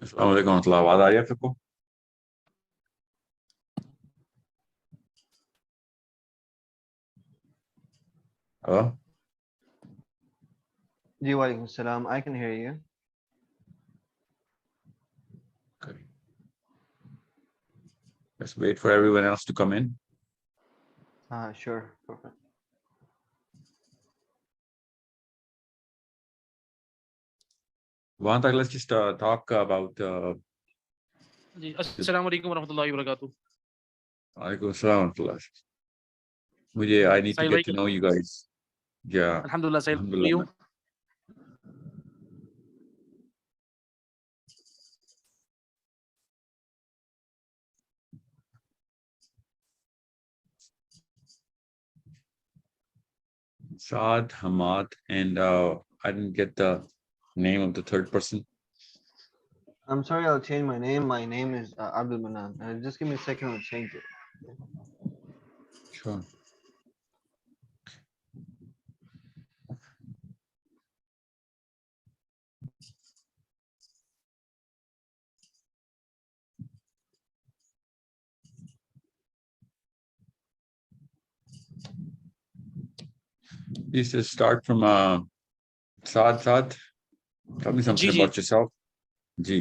السلام علیکم ورحمۃ اللہ. آواز آ رہی ہے آپ کو؟ جی وعلیکم السلام. I can hear you. Okay. Let's wait for everyone else to come in. Sure. Perfect. One thing, let's just talk about. جی السلام علیکم ورحمۃ اللہ وبرکاتہ. وعلیکم السلام ورحمۃ اللہ. مجھے I need to get to know you guys. Yeah. الحمدللہ سہیل. الحمدللہ. Saad, Hamad, and I didn't get the name of the third person. I'm sorry, I'll change my name. My name is Abdul Manan. Just give me a second, I'll change it. Sure. Please just start from Saad. Saad, tell me something about yourself. Ji.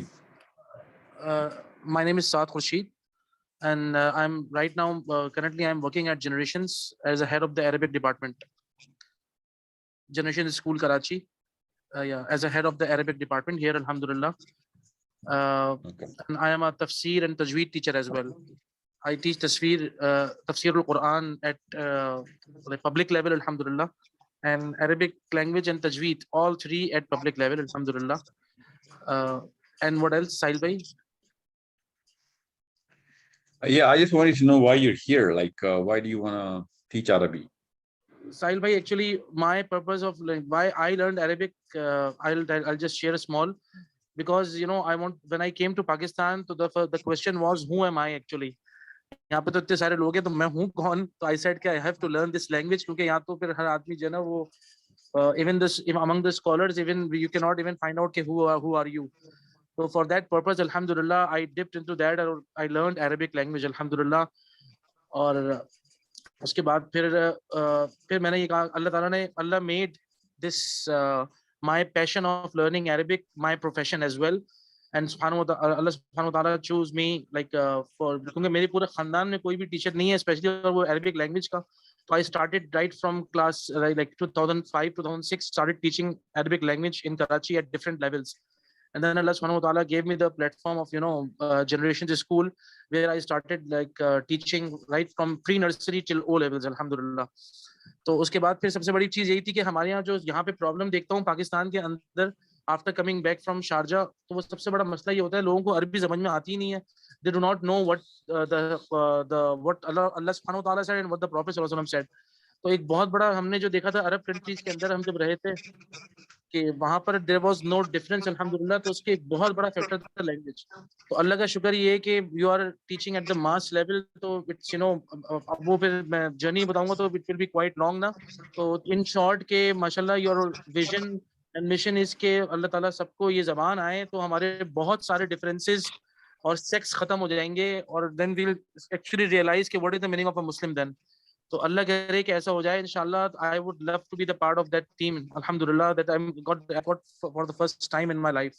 My name is Saad Khurshid, and I'm right now currently I'm working at Generations as a head of the Arabic department. Generations School Karachi. As a head of the Arabic department here, alhamdulillah. Okay. And I am a tafsir and tajweed teacher as well. I teach tafsir al-Quran at the public level, alhamdulillah, and Arabic language and tajweed, all three at public level, alhamdulillah. And what else, Sahil bhai? Yeah, I just wanted to know why you're here. Like, why do you want to teach Arabic? Sahil bhai, actually, my purpose of like why I learned Arabic, I'll just share a small, because when I came to Pakistan, so the question was, who am I actually? یہاں پہ تو اتنے سارے لوگ ہیں تو میں ہوں کون؟ تو I said کہ I have to learn this language, کیونکہ یہاں تو پھر ہر آدمی جو ہے نا وہ even this among the scholars even you cannot even find out کہ who are you. So for that purpose, alhamdulillah, I dipped into that and I learned Arabic language, alhamdulillah. اور اس کے بعد پھر میں نے یہ کہا اللہ تعالیٰ نے اللہ made this my passion of learning Arabic my profession as well. And اللہ سبحانہ وتعالیٰ choose me like for کیونکہ میرے پورے خاندان میں کوئی بھی ٹیچر نہیں ہے اسپیشلی اور وہ عربک لینگویج کا. So I started right from class like 2005 2006 started teaching Arabic language in Karachi at different levels. And then Allah subhanahu wa ta'ala gave me the platform of Generations School, where I started like teaching right from pre-nursery till O levels, alhamdulillah. تو اس کے بعد پھر سب سے بڑی چیز یہی تھی کہ ہمارے یہاں جو یہاں پہ پرابلم دیکھتا ہوں پاکستان کے اندر after coming back from Sharjah, تو وہ سب سے بڑا مسئلہ یہ ہوتا ہے لوگوں کو عربی سمجھ میں آتی ہی نہیں ہے. They do not know what what Allah subhanahu wa ta'ala said and what the Prophet sallallahu alaihi wasallam said. تو ایک بہت بڑا ہم نے جو دیکھا تھا عرب کنٹریز کے اندر ہم جب رہے تھے کہ وہاں پر there was no difference, alhamdulillah. تو اس کے ایک بہت بڑا فیکٹر تھا لینگویج. تو اللہ کا شکر یہ ہے کہ you are teaching at the mass level, تو it's اب وہ پھر میں جرنی بتاؤں گا تو it will be quite long نا. تو in short کہ ماشاءاللہ your vision and mission is کہ اللہ تعالیٰ سب کو یہ زبان آئے تو ہمارے بہت سارے ڈفرینسز اور سیکس ختم ہو جائیں گے اور then we'll actually realize کہ what is the meaning of a Muslim then. تو اللہ کرے کہ ایسا ہو جائے انشاءاللہ. I would love to be the part of that team, alhamdulillah, that I got for the first time in my life.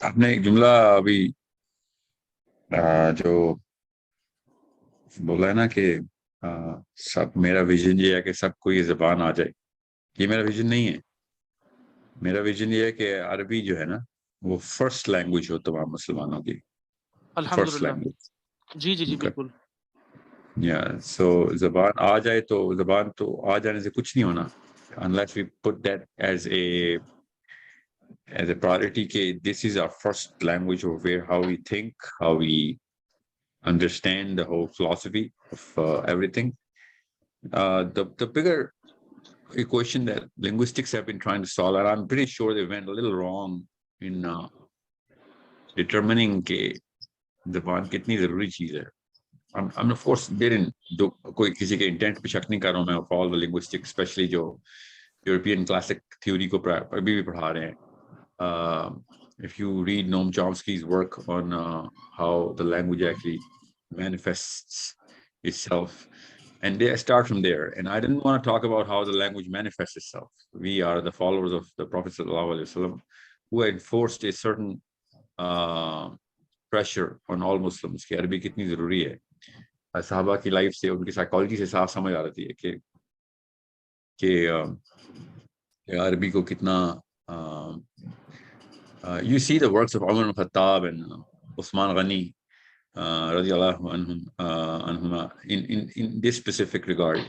آپ نے ایک جملہ ابھی جو بولا ہے نا کہ سب میرا ویژن یہ ہے کہ سب کو یہ زبان آ جائے. یہ میرا ویژن نہیں ہے. میرا ویژن یہ ہے کہ عربی جو ہے نا وہ فرسٹ لینگویج ہو تمام مسلمانوں کی. First language. جی جی جی بالکل. سو زبان آ جائے تو زبان تو آ جانے سے کچھ نہیں ہونا unless we put that as a priority کہ this is our first language of where how we think, how we understand the whole philosophy of everything. The bigger equation that linguistics have been trying to solve, and I'm pretty sure they went a little wrong in determining کہ زبان کتنی ضروری چیز ہے. I'm of course therein جو کوئی کسی کے انٹینٹ پہ شک نہیں کر رہا ہوں میں of all the linguistics especially جو European classic theory کو ابھی بھی پڑھا رہے ہیں. If you read Noam Chomsky's work on how the language actually manifests itself, and they start from there. And I didn't want to talk about how the language manifests itself. We are the followers of the Prophet sallallahu alaihi wasallam who enforced a certain pressure on all Muslims کہ عربی کتنی ضروری ہے. صحابہ کی life سے ان کی psychology سے صاف سمجھ آ رہی ہے کہ عربی کو کتنا you see the works of Umar ibn Khattab and Usman Ghani radiyallahu anhuma in this specific regard.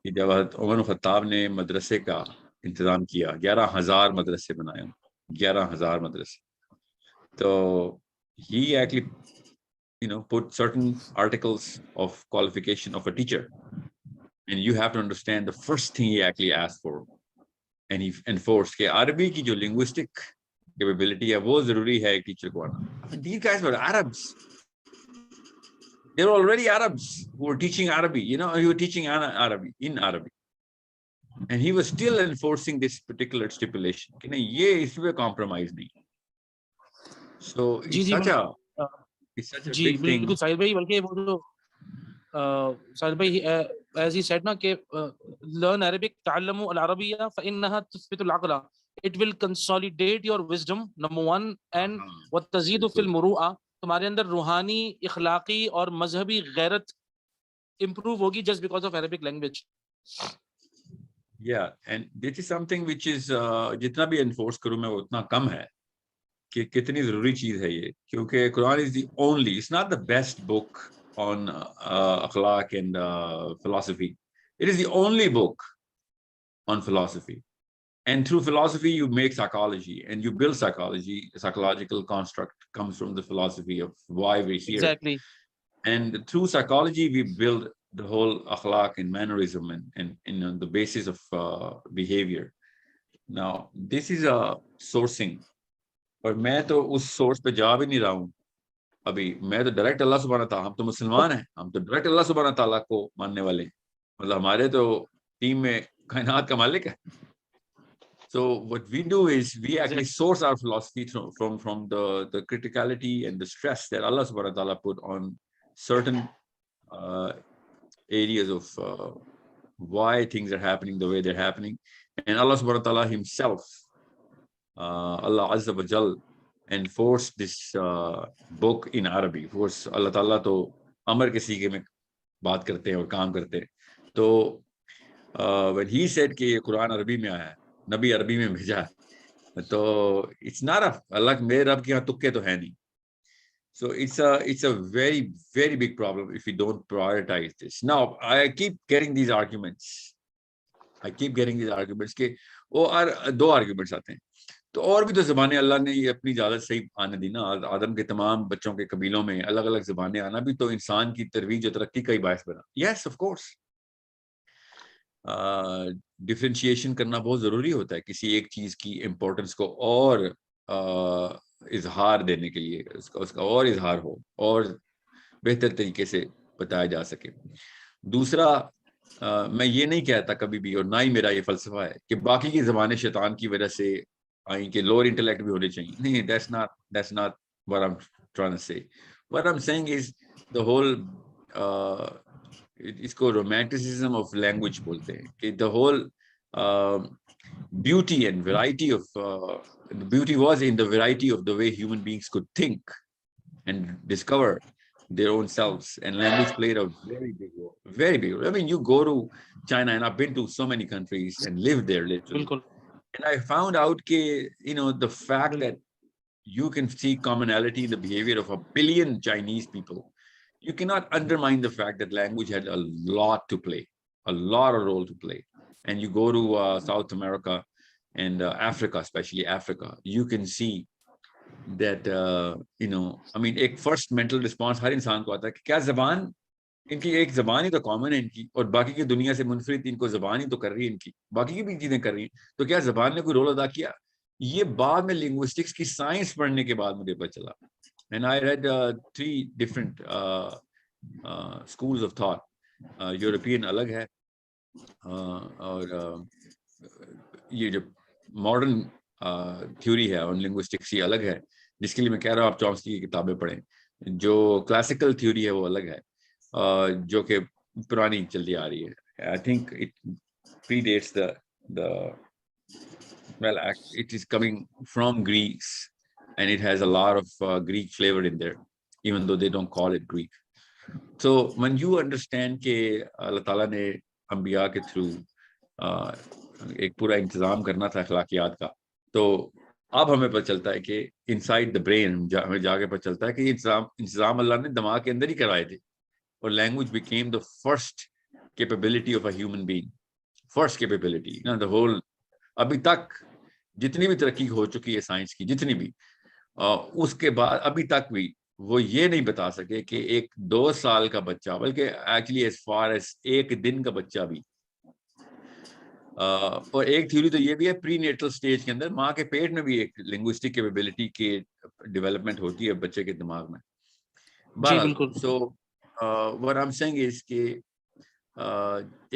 کہ جب عمر بن خطاب نے مدرسے کا انتظام کیا 11,000 مدرسے بنائے 11,000 مدرسے تو he actually put certain articles of qualification of a teacher, and you have to understand the first thing he actually asked for and he enforced کہ عربی کی جو linguistic capability ہے وہ ضروری ہے ایک ٹیچر کو آنا. These guys were Arabs. They were already Arabs who were teaching Arabic. He was teaching Arabic in Arabic, and he was still enforcing this particular stipulation. کہ نہیں یہ اس میں compromise نہیں. So it's such a big thing. بالکل ساحل بھائی بلکہ وہ جو ساحل بھائی as he said نا کہ learn Arabic تعلموا العربية فإنها تثبت العقل. It will consolidate your wisdom number one and وتزيد في المروءة. تمہارے اندر روحانی اخلاقی اور مذہبی غیرت امپروو ہوگی just because of Arabic language. Yeah, and this is something which is جتنا بھی انفورس کروں میں اتنا کم ہے کہ کتنی ضروری چیز ہے یہ, کیونکہ قرآن is the only, it's not the best book on akhlaq and philosophy. It is the only book on philosophy. And through philosophy, you make psychology and you build psychology. The psychological construct comes from the philosophy of why we're here. Exactly. And through psychology, we build the whole akhlaq and mannerism and the basis of behavior. Now, this is a sourcing. اور میں تو اس source پہ جا بھی نہیں رہا ہوں ابھی. میں تو ڈائریکٹ اللہ سبحانہ تعالیٰ, ہم تو مسلمان ہیں, ہم تو ڈائریکٹ اللہ سبحانہ تعالیٰ کو ماننے والے ہیں. مطلب ہمارے تو ٹیم میں کائنات کا مالک ہے. So what we do is we actually source our philosophy from the criticality and the stress that Allah subhanahu wa ta'ala put on certain areas of why things are happening the way they're happening. And Allah subhanahu wa ta'ala himself, Allah Azza wa Jal, enforced this book in Arabic. Of course, Allah ta'ala to amar ke siige mein baat karte hain aur kaam karte hain. So when he said کہ یہ قرآن عربی میں آیا ہے, نبی عربی میں بھیجا ہے, تو it's not اللہ میرے رب کے یہاں تکے تو ہے نہیں. So it's a very, very big problem if we don't prioritize this. Now, I keep getting these arguments کہ اور دو arguments آتے ہیں. تو اور بھی تو زبانیں اللہ نے یہ اپنی اجازت سے ہی آنے دی نا. آدم کے تمام بچوں کے قبیلوں میں الگ الگ زبانیں آنا بھی تو انسان کی ترویج و ترقی کا ہی باعث بنا. Yes, of course. ڈفرینشیشن کرنا بہت ضروری ہوتا ہے کسی ایک چیز کی امپورٹنس کو اور اظہار دینے کے لیے, اس کا اور اظہار ہو اور بہتر طریقے سے بتایا جا سکے. دوسرا, میں یہ نہیں کہتا کبھی بھی, اور نہ ہی میرا یہ فلسفہ ہے کہ باقی کی زبانیں شیطان کی وجہ سے آئیں کہ لوور انٹلیکٹ بھی ہونے چاہیے. نہیں, that's not what I'm trying to say. What I'm saying is the whole اس کو رومانٹسزم آف لینگویج بولتے ہیں کہ the whole beauty and variety of the beauty was in the variety of the way human beings could think and discover their own selves, and language played a very big role. I mean, you go to China, and I've been to so many countries and lived there literally. And I found out the fact that you can see commonality in the behavior of 1 billion Chinese people. You cannot undermine the fact that language had a lot to play, a lot of role to play. And you go to South America and Africa, especially Africa, you can see that, I mean, ایک first mental response ہر انسان کو آتا ہے کہ کیا زبان, ان کی ایک زبان ہی تو کامن ہے ان کی, اور باقی کی دنیا سے منفرد ان کو زبان ہی تو کر رہی ہے ان کی, باقی کی بھی چیزیں کر رہی ہیں, تو کیا زبان نے کوئی رول ادا کیا؟ یہ بعد میں لنگوسٹکس کی سائنس پڑھنے کے بعد مجھے پتہ چلا. And I read 3 different schools of thought. European الگ ہے اور یہ جو ماڈرن تھیوری ہے آن لنگوسٹکس یہ الگ ہے, جس کے لیے میں کہہ رہا ہوں آپ چامسکی کی کتابیں پڑھیں. جو کلاسیکل تھیوری ہے وہ الگ ہے, جو کہ پرانی چلتی آ رہی ہے. I think it predates it is coming from Greece and it has a lot of Greek flavor in there, even though they don't call it Greek. So when you understand کہ اللہ تعالیٰ نے انبیاء کے تھرو ایک پورا انتظام کرنا تھا اخلاقیات کا, تو اب ہمیں پتہ چلتا ہے کہ انسائڈ دا برین ہمیں جا کے پتہ چلتا ہے کہ یہ انتظام اللہ نے دماغ کے اندر ہی کرائے تھے. اور language became the first capability of a human being, first capability, the whole. ابھی تک جتنی بھی ترقی ہو چکی ہے سائنس کی, جتنی بھی, اس کے بعد ابھی تک بھی وہ یہ نہیں بتا سکے کہ ایک 2 سال کا بچہ, بلکہ ایکچولی as far as ایک دن کا بچہ بھی, اور ایک تھیوری تو یہ بھی ہے پری نیٹل سٹیج کے اندر ماں کے پیٹ میں بھی ایک لنگوسٹک کیپیبلٹی کی ڈیولپمنٹ ہوتی ہے بچے کے دماغ میں. بہرحال سو what I'm saying is کہ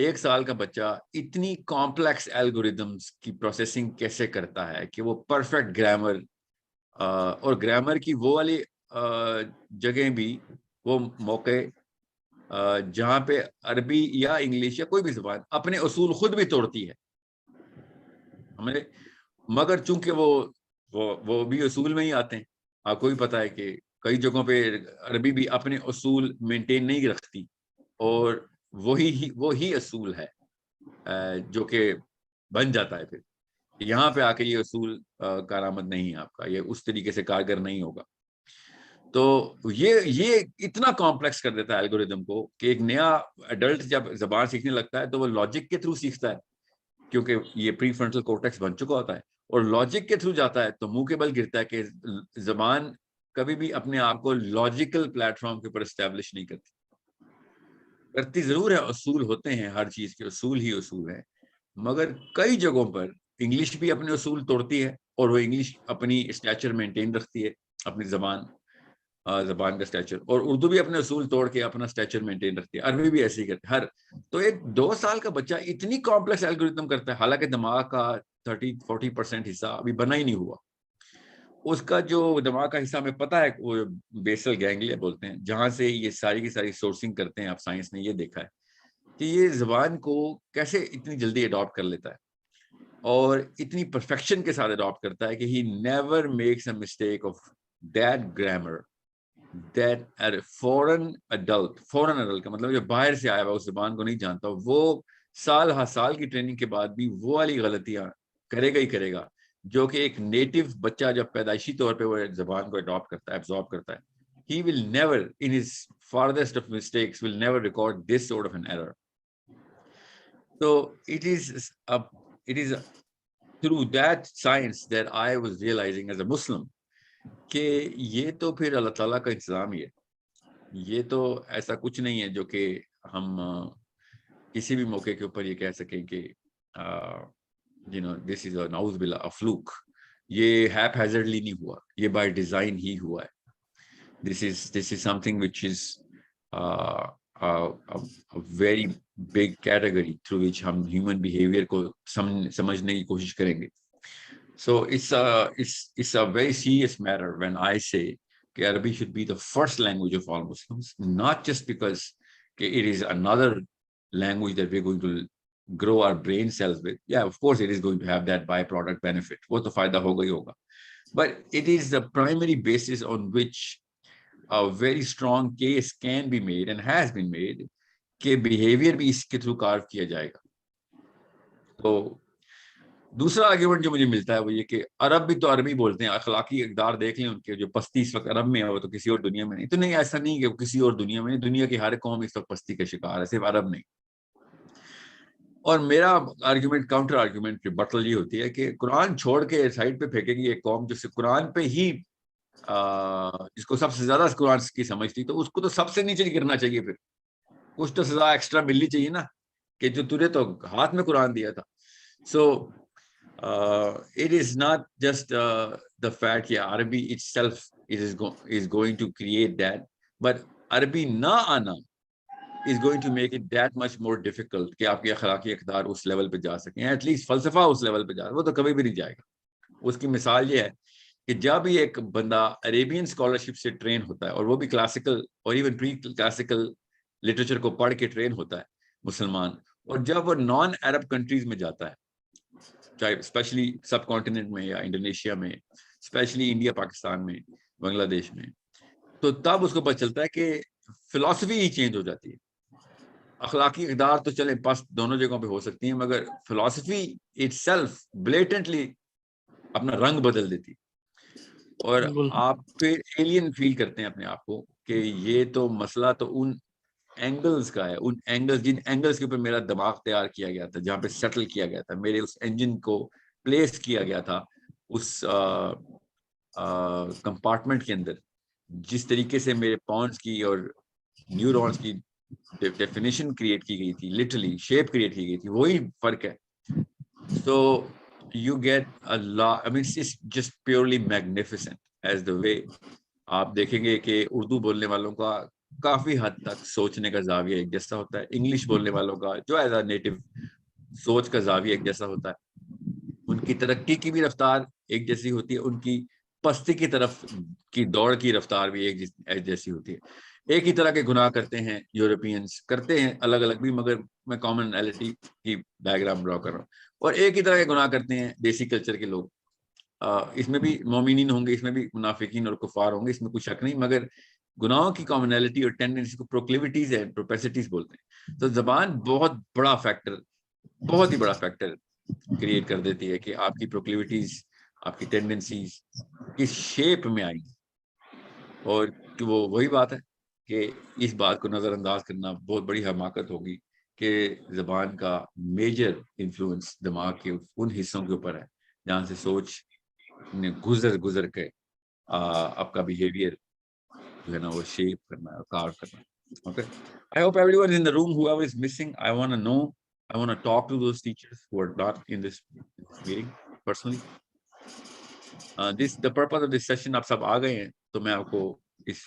1 سال کا بچہ اتنی کمپلیکس الگوریدمس کی پروسیسنگ کیسے کرتا ہے کہ وہ پرفیکٹ گرامر, اور گرامر کی وہ والی جگہیں بھی, وہ موقع جہاں پہ عربی یا انگلش یا کوئی بھی زبان اپنے اصول خود بھی توڑتی ہے ہمیں, مگر چونکہ وہ بھی اصول میں ہی آتے ہیں. آپ کو بھی پتہ ہے کہ کئی جگہوں پہ عربی بھی اپنے اصول مینٹین نہیں رکھتی, اور وہی اصول ہے جو کہ بن جاتا ہے پھر یہاں پہ آ کے یہ اصول کارآمد نہیں ہے آپ کا, یہ اس طریقے سے کارگر نہیں ہوگا. تو یہ اتنا کمپلیکس کر دیتا ہے الگوریدم کو کہ ایک نیا ایڈلٹ جب زبان سیکھنے لگتا ہے تو وہ لاجک کے تھرو سیکھتا ہے, کیونکہ یہ پری فرنٹل کورٹیکس بن چکا ہوتا ہے, اور لاجک کے تھرو جاتا ہے تو منہ کے بل گرتا ہے کہ زبان کبھی بھی اپنے آپ کو لاجیکل پلیٹ فارم کے اوپر اسٹیبلش نہیں کرتی ضرور ہے, اصول ہوتے ہیں, ہر چیز کے اصول ہی اصول ہیں, مگر کئی جگہوں پر انگلش بھی اپنے اصول توڑتی ہے, اور وہ انگلش اپنی اسٹیچر مینٹین رکھتی ہے, اپنی زبان کا اسٹیچر, اور اردو بھی اپنے اصول توڑ کے اپنا اسٹیچر مینٹین رکھتی ہے, عربی بھی ایسے ہی کرتی ہے. تو ایک 2 سال کا بچہ اتنی کمپلیکس الگوریتم کرتا ہے, حالانکہ دماغ کا 30-40% حصہ ابھی بنا ہی نہیں ہوا. اس کا جو دماغ کا حصہ ہمیں پتہ ہے وہ بیسل گینگلیا بولتے ہیں, جہاں سے یہ ساری کی ساری سورسنگ کرتے ہیں. آپ سائنس نے یہ دیکھا ہے کہ یہ زبان کو کیسے اتنی جلدی اڈاپٹ کر لیتا ہے, اور اتنی پرفیکشن کے ساتھ اڈاپٹ کرتا ہے کہ he never makes a mistake of that grammar that foreign adult کا مطلب جو باہر سے آیا ہوا اس زبان کو نہیں جانتا, وہ سال ہر سال کی ٹریننگ کے بعد بھی وہ والی غلطیاں کرے گا جو کہ ایک نیٹو بچہ جب پیدائشی طور پہ وہ زبان کو اڈاپٹ کرتا ہے, ایبزارب کرتا ہے, he will never in his farthest of mistakes will never record this sort of an error. So it is through that science that I was realizing as a Muslim کہ یہ تو پھر اللہ تعالیٰ کا انتظام ہی ہے, یہ تو ایسا کچھ نہیں ہے جو کہ ہم کسی بھی موقع کے اوپر یہ کہہ سکیں کہ this is a نعوذ باللہ a fluke. یہ haphazardly نہیں ہوا, یہ by design ہی ہوا ہے. This is something which is a very big category through which ہم human behavior کو سمجھنے کی کوشش کریں گے. So it's a very serious matter when I say that Arabic should be the first language of all Muslims, not just because it is another language that we're going to grow our brain cells with. Yeah, of course it is going to have that byproduct benefit. وہ تو فائدہ ہوگا ہی ہوگا. But it is the primary basis on which a very strong case can be made and has been made کہ behavior بھی اس کے through carve کیا جائے گا. تو دوسرا آرگیومنٹ جو مجھے ملتا ہے وہ یہ کہ عرب بھی تو عربی بولتے ہیں, اخلاقی اقدار دیکھ لیں ان کے, جو پستی اس وقت عرب میں ہے وہ تو کسی اور دنیا میں نہیں. تو نہیں, ایسا نہیں کہ وہ کسی اور دنیا میں نہیں, دنیا کی ہر قوم اس وقت پستی کا شکار ہے, صرف عرب نہیں. اور میرا آرگیومنٹ کاؤنٹر آرگیومنٹ ریبٹل یہ ہوتی ہے کہ قرآن چھوڑ کے سائڈ پہ پھینکے گی ایک قوم جو قرآن پہ ہی جس کو سب سے زیادہ قرآن کی سمجھ تھی, تو اس کو تو سب سے نیچے گرنا چاہیے, پھر کچھ تو سزا ایکسٹرا ملنی چاہیے نا, کہ جو تجھے تو ہاتھ میں قرآن دیا تھا. سو it is not just the fact that Arabic itself is going to create that, but عربی نہ آنا is going to make it that much more difficult کہ آپ کی اخلاقی اقدار اس لیول پہ جا سکیں, ایٹ لیسٹ فلسفہ اس لیول پہ جا, وہ تو کبھی بھی نہیں جائے گا. اس کی مثال یہ ہے کہ جب ہی ایک بندہ عربین اسکالرشپ سے ٹرین ہوتا ہے, اور وہ بھی کلاسیکل اور ایون پری کلاسیکل لٹریچر کو پڑھ کے ٹرین ہوتا ہے مسلمان, اور جب وہ نان عرب کنٹریز میں جاتا ہے, چاہے اسپیشلی سب کانٹیننٹ میں یا انڈونیشیا میں, اسپیشلی انڈیا پاکستان میں, بنگلہ دیش میں, تو تب اس کو پتہ چلتا ہے کہ فلاسفی ہی چینج ہو جاتی ہے. اخلاقی اقدار تو چلیں پاس دونوں جگہوں پہ ہو سکتی ہیں, مگر فلاسفی اٹ سیلف بلیٹنٹلی اپنا رنگ بدل دیتی, اور آپ پھر ایلین فیل کرتے ہیں اپنے آپ کو کہ یہ تو مسئلہ تو ان اینگلز کا ہے, ان اینگلز جن اینگلز کے اوپر میرا دماغ تیار کیا گیا تھا, جہاں پہ سیٹل کیا گیا تھا, میرے اس انجن کو پلیس کیا گیا تھا اس کمپارٹمنٹ کے اندر, جس طریقے سے میرے پونس کی اور نیورونز کی ڈیفینیشن کریٹ کی گئی تھی, لٹرلی شیپ کریٹ کی گئی تھی, وہی فرق ہے. سو you get a lot, I mean it's just purely magnificent as the way آپ دیکھیں گے کہ اردو بولنے والوں کا کافی حد تک سوچنے کا زاویہ ایک جیسا ہوتا ہے, انگلش بولنے والوں کا جو ایز اے نیٹو سوچ کا زاویہ ایک جیسا ہوتا ہے, ان کی ترقی کی بھی رفتار ایک جیسی ہوتی ہے, ان کی پستی کی طرف کی دوڑ کی رفتار بھی ایک جیسی ہوتی ہے. ایک ہی طرح کے گناہ کرتے ہیں یورپینس, کرتے ہیں الگ الگ بھی, مگر میں کامنالٹی کی ڈائیگرام ڈرا کر رہا ہوں, اور ایک ہی طرح کے گناہ کرتے ہیں دیسی کلچر کے لوگ. اس میں بھی مومنین ہوں گے, اس میں بھی منافقین اور کفار ہوں گے, اس میں کوئی شک نہیں, مگر گناہوں کی کامنالٹی اور ٹینڈنسی کو پروکلیوٹیز ہے, پروپیسٹیز بولتے ہیں. تو زبان بہت بڑا فیکٹر, بہت ہی بڑا فیکٹر کریٹ کر دیتی ہے کہ آپ کی پروکلیوٹیز, آپ کی ٹینڈنسیز کس شیپ میں آئیں. اور وہ وہی بات ہے کہ اس بات کو نظر انداز کرنا بہت بڑی حماقت ہوگی کہ زبان کا میجر انفلوئنس دماغ کے ان حصوں کے اوپر ہے جہاں سے سوچ نے گزر کے آپ کا بیہیویئر جو ہے نا وہ شیپ کرنا ہے, کار کرنا ہے. Okay, I hope everyone is in the room. Whoever is missing, I want to know, I want to talk to those teachers who are not in this meeting personally. The purpose of this session, آپ سب آ گئے ہیں تو میں آپ کو اس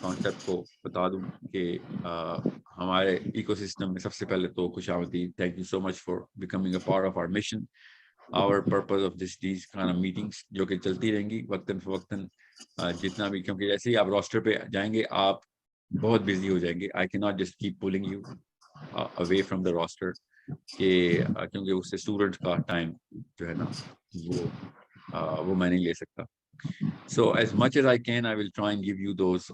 concept کو بتا دوں کہ ہمارے ایکو سسٹم میں سب سے پہلے تو خوش آمدید. Thank you so much for becoming a part of our mission. Our purpose of these kind of meetings جو کہ چلتی رہیں گی وقتاً فوقتاً, جتنا بھی, کیونکہ جیسے ہی آپ روسٹر پہ جائیں گے آپ بہت بزی ہو جائیں گے. آئی کی not just keep pulling you away from the roster, کیونکہ اس سے اسٹوڈنٹ کا ٹائم جو ہے نا وہ میں نہیں لے سکتا. So as much as I can, I will try and give you those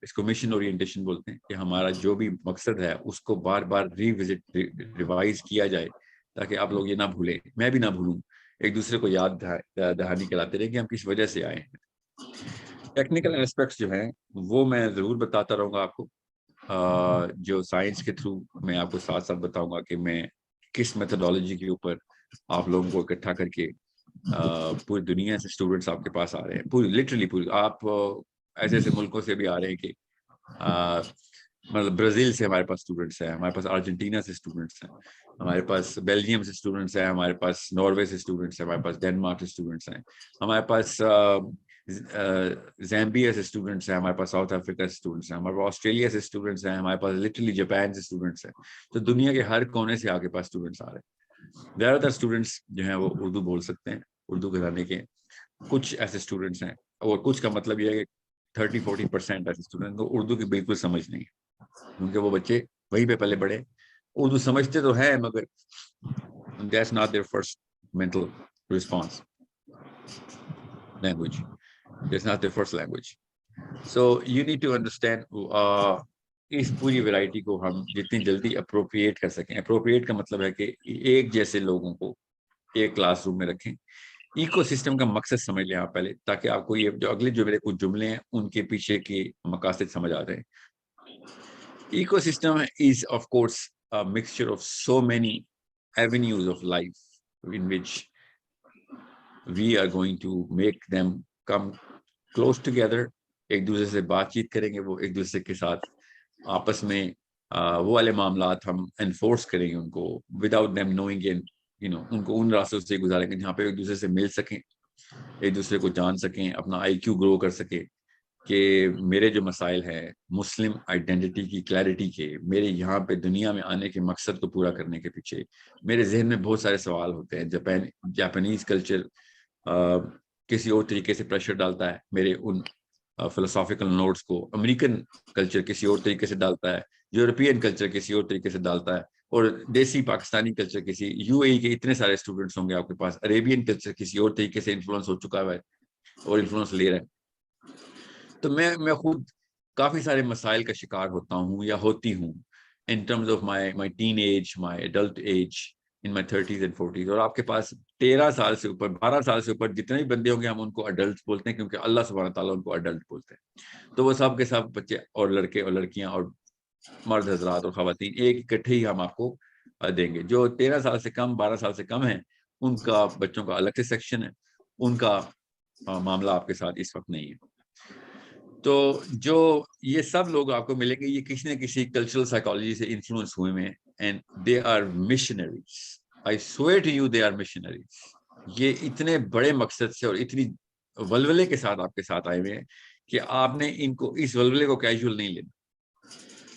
اس کو مشن اورینٹیشن بولتے ہیں, کہ ہمارا جو بھی مقصد ہے اس کو بار بار ریوائز کیا جائے تاکہ آپ لوگ یہ نہ بھولیں, میں بھی نہ بھولوں, ایک دوسرے کو یاد دہانی کراتے رہیں کہ ہم کس وجہ سے آئے ہیں. ٹیکنیکل اسپیکٹس جو ہیں وہ میں ضرور بتاتا رہوں گا آپ کو, جو سائنس کے تھرو میں آپ کو ساتھ ساتھ بتاؤں گا کہ میں کس میتھڈالوجی کے اوپر آپ لوگوں کو اکٹھا کر کے پوری دنیا سے اسٹوڈنٹس آپ کے پاس آ رہے ہیں, پوری لٹرلی پوری, آپ ایسے ایسے ملکوں سے بھی آ رہے ہیں کہ مطلب برازیل سے ہمارے پاس اسٹوڈنٹس ہیں, ہمارے پاس ارجنٹینا سے اسٹوڈنٹس ہیں, ہمارے پاس بیلجیم سے اسٹوڈنٹس ہیں, ہمارے پاس ناروے سے اسٹوڈنٹس ہیں, ہمارے پاس ڈینمارک سے اسٹوڈنٹس ہیں, ہمارے پاس زامبیا سے اسٹوڈنٹس ہیں, ہمارے پاس ساؤتھ افریقہ سے اسٹوڈنٹس ہیں, ہمارے پاس آسٹریلیا سے اسٹوڈنٹس ہیں, ہمارے پاس لٹرلی جاپان سے اسٹوڈنٹس ہیں. تو دنیا کے ہر کونے سے آپ کے پاس اسٹوڈنٹس آ رہے ہیں. زیادہ تر اسٹوڈنٹس جو ہیں وہ اردو بول سکتے ہیں, اردو گھرانے کے کچھ ایسے اسٹوڈنٹس ہیں, اور کچھ کا مطلب یہ ہے کہ 30-40% ایسے اسٹوڈنٹ کو اردو کی بالکل سمجھ نہیں ہے, کیونکہ وہ بچے وہیں پہ پہلے بڑھے, اردو سمجھتے تو ہیں مگر that's not their first mental response language, that's not their first language. So you need to understand اس پوری ورائٹی کو ہم جتنی جلدی اپروپریٹ کر سکیں. اپروپریٹ کا مطلب ہے کہ ایک جیسے لوگوں کو ایک کلاس روم میں رکھیں. ایکو سسٹم کا مقصد سمجھ لیں آپ پہلے, تاکہ آپ کو یہ جو اگلے جو میرے کچھ جملے ہیں ان کے پیچھے کے مقاصد سمجھ آ جائیں. Ecosystem is of course a mixture of so many avenues of life in which we are going to make them come close together. ایک دوسرے سے بات چیت کریں گے, وہ ایک دوسرے کے ساتھ آپس میں وہ والے معاملات ہم انفورس کریں گے ان کو وداؤٹ them knowing it, ان کو ان راستوں سے گزاریں گے جہاں پہ ایک دوسرے سے مل سکیں, ایک دوسرے کو جان سکیں, اپنا IQ گرو کر سکیں, کہ میرے جو مسائل ہیں مسلم آئیڈینٹی کی کلیئرٹی کے، میرے یہاں پہ دنیا میں آنے کے مقصد کو پورا کرنے کے پیچھے میرے ذہن میں بہت سارے سوال ہوتے ہیں. جاپانیز کلچر کسی اور طریقے سے پریشر ڈالتا ہے میرے ان فلسافیکل نوٹس کو، امریکن کلچر کسی اور طریقے سے ڈالتا ہے، یورپین کلچر کسی اور طریقے سے ڈالتا ہے، اور دیسی پاکستانی کلچر کسی، یو اے ای کے اتنے سارے اسٹوڈنٹس ہوں گے آپ کے پاس، عربین کلچر کسی اور طریقے سے انفلوئنس ہو چکا ہے اور انفلوئنس لے رہا ہے. تو میں خود کافی سارے مسائل کا شکار ہوتا ہوں یا ہوتی ہوں in terms of my teenage, my adult age, in my 30s and 40s. اور آپ کے پاس 13 سال سے اوپر 12 سال سے اوپر جتنے بھی بندے ہوں گے ہم ان کو اڈلٹس بولتے ہیں، کیونکہ اللہ سبحانہ تعالیٰ ان کو اڈلٹ بولتے ہیں. تو وہ سب کے سب بچے اور لڑکے اور لڑکیاں اور مرد حضرات اور خواتین ایک اکٹھے ہی ہم آپ کو دیں گے. جو 13 سال سے کم 12 سال سے کم ہیں ان کا بچوں کا الگ سے سیکشن ہے، ان کا معاملہ آپ کے ساتھ اس وقت نہیں ہے. تو جو یہ سب لوگ آپ کو ملیں گے یہ کسی نہ کسی کلچرل سائیکالوجی سے انفلوئنس ہوئے ہیں، and they are missionaries. I swear to you they are missionaries. یہ اتنے بڑے مقصد سے اور اتنی ولولے کے ساتھ آپ کے ساتھ آئے ہوئے ہیں کہ آپ نے ان کو اس ولولے کو کیجول نہیں لینا.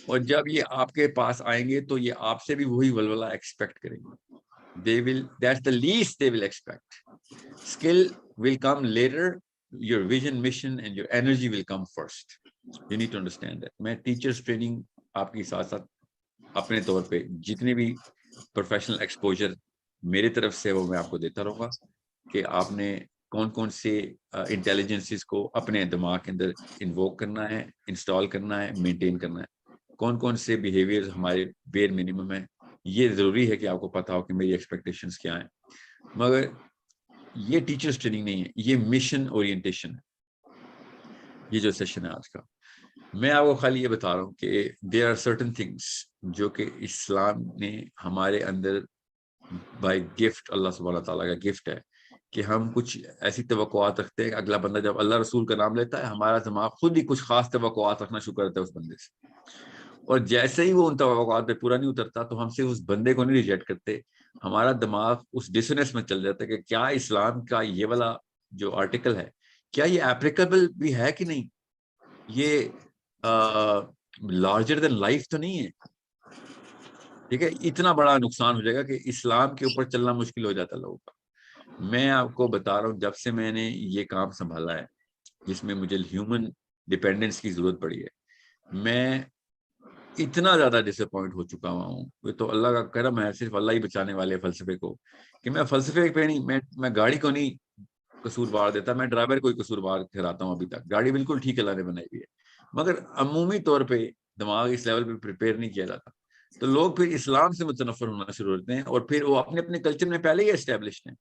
اور جب یہ آپ کے پاس آئیں گے تو یہ آپ سے بھی وہی ولولہ ایکسپیکٹ کریں گے. They will, that's the least they will expect. Skill will come later. Your vision, mission and your energy will come first. You need to understand that. میں ٹیچرز ٹریننگ آپ کی ساتھ ساتھ اپنے طور پہ جتنے بھی پروفیشنل ایکسپوجر میرے طرف سے وہ میں آپ کو دیتا رہوں گا کہ آپ نے کون کون سے انٹیلیجنسز کو اپنے دماغ کے اندر انووک کرنا ہے، انسٹال کرنا ہے، مینٹین کرنا ہے، کون کون سے بیہیویئر ہمارے بیر منیمم ہیں. یہ ضروری ہے کہ آپ کو پتا ہو کہ میری ایکسپیکٹیشنز کیا ہیں. مگر یہ ٹیچرز ٹریننگ نہیں ہے، یہ مشن اورینٹیشن ہے. یہ جو سیشن ہے آج کا، میں آپ کو خالی یہ بتا رہا ہوں کہ دیر آر سرٹن تھنگس جو کہ اسلام نے ہمارے اندر بائی گفٹ، اللہ سبحانہ تعالیٰ کا گفٹ ہے کہ ہم کچھ ایسی توقعات رکھتے ہیں کہ اگلا بندہ جب اللہ رسول کا نام لیتا ہے ہمارا دماغ خود ہی کچھ خاص توقعات رکھنا شروع کرتا ہے اس بندے سے، اور جیسے ہی وہ ان توقعات پہ پورا نہیں اترتا تو ہم سے اس بندے کو نہیں ریجیکٹ کرتے، ہمارا دماغ اس ڈسونیس میں چل جاتا ہے کہ کیا اسلام کا یہ والا جو آرٹیکل ہے کیا یہ اپلیکیبل بھی ہے کہ نہیں، یہ لارجر دین لائف تو نہیں ہے. ٹھیک ہے، اتنا بڑا نقصان ہو جائے گا کہ اسلام کے اوپر چلنا مشکل ہو جاتا ہے لوگوں کا. میں آپ کو بتا رہا ہوں جب سے میں نے یہ کام سنبھالا ہے جس میں مجھے ہیومن ڈیپینڈنس کی ضرورت پڑی ہے، میں اتنا زیادہ ڈس اپوائنٹ ہو چکا ہوا ہوں. یہ تو اللہ کا کرم ہے، صرف اللہ ہی بچانے والے فلسفے کو، کہ میں فلسفے پہ نہیں، میں گاڑی کو نہیں قصوروار دیتا، میں ڈرائیور کو ہی قصوروار ٹھہراتا ہوں. ابھی تک گاڑی بالکل ٹھیک اللہ نے بنائی ہوئی ہے، مگر عمومی طور پہ دماغ اس لیول پہ پریپیئر نہیں کیا جاتا. تو لوگ پھر اسلام سے متنفر ہونا شروع ہوتے ہیں اور پھر وہ اپنے اپنے کلچر میں پہلے ہی اسٹیبلشڈ ہیں.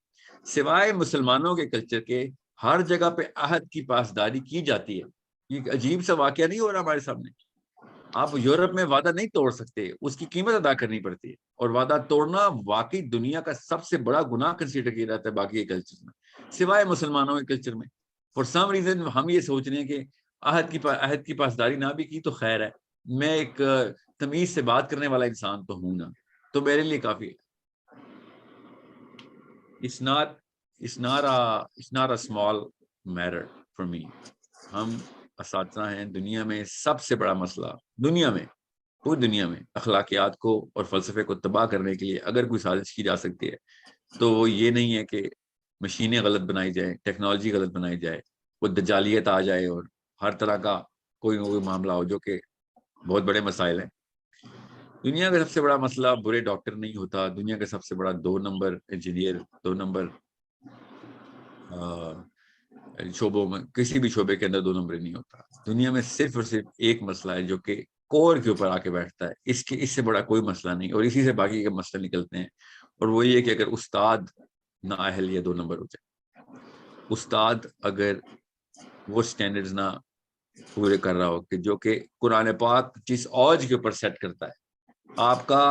سوائے مسلمانوں کے کلچر کے ہر جگہ پہ عہد کی پاسداری کی جاتی ہے. یہ عجیب سا واقعہ نہیں ہو رہا ہمارے سامنے. آپ یورپ میں وعدہ نہیں توڑ سکتے، اس کی قیمت ادا کرنی پڑتی ہے، اور وعدہ توڑنا واقعی دنیا کا سب سے بڑا گناہ کنسیڈر کیا جاتا ہے باقی کلچر میں، سوائے مسلمانوں کے کلچر میں. فار سم ریزن ہم یہ سوچ رہے ہیں کہ عہد کی پاسداری نہ بھی کی تو خیر ہے، میں ایک تمیز سے بات کرنے والا انسان تو ہوں نا، تو میرے لیے کافی ہے. It's not a small matter for me. ہم اساتذہ ہیں، دنیا میں سب سے بڑا مسئلہ دنیا میں، پوری دنیا میں اخلاقیات کو اور فلسفے کو تباہ کرنے کے لیے اگر کوئی سازش کی جا سکتی ہے تو وہ یہ نہیں ہے کہ مشینیں غلط بنائی جائیں، ٹیکنالوجی غلط بنائی جائے، وہ دجالیت آ جائے اور ہر طرح کا کوئی نہ کوئی معاملہ ہو، جو کہ بہت بڑے مسائل ہیں. دنیا کا سب سے بڑا مسئلہ برے ڈاکٹر نہیں ہوتا، دنیا کا سب سے بڑا 2 نمبر انجینئر، 2 نمبر شعبوں میں، کسی بھی شعبے کے اندر 2 نمبر نہیں ہوتا. دنیا میں صرف اور صرف ایک مسئلہ ہے جو کہ کور کے اوپر آ کے بیٹھتا ہے، اس سے بڑا کوئی مسئلہ نہیں، اور اسی سے باقی کے مسئلے نکلتے ہیں. اور وہ یہ کہ اگر استاد نااہل یا 2 نمبر ہو جائے، استاد اگر وہ سٹینڈرڈز نہ پورے کر رہا ہو کہ جو کہ قرآن پاک جس اوج کے اوپر سیٹ کرتا ہے، آپ کا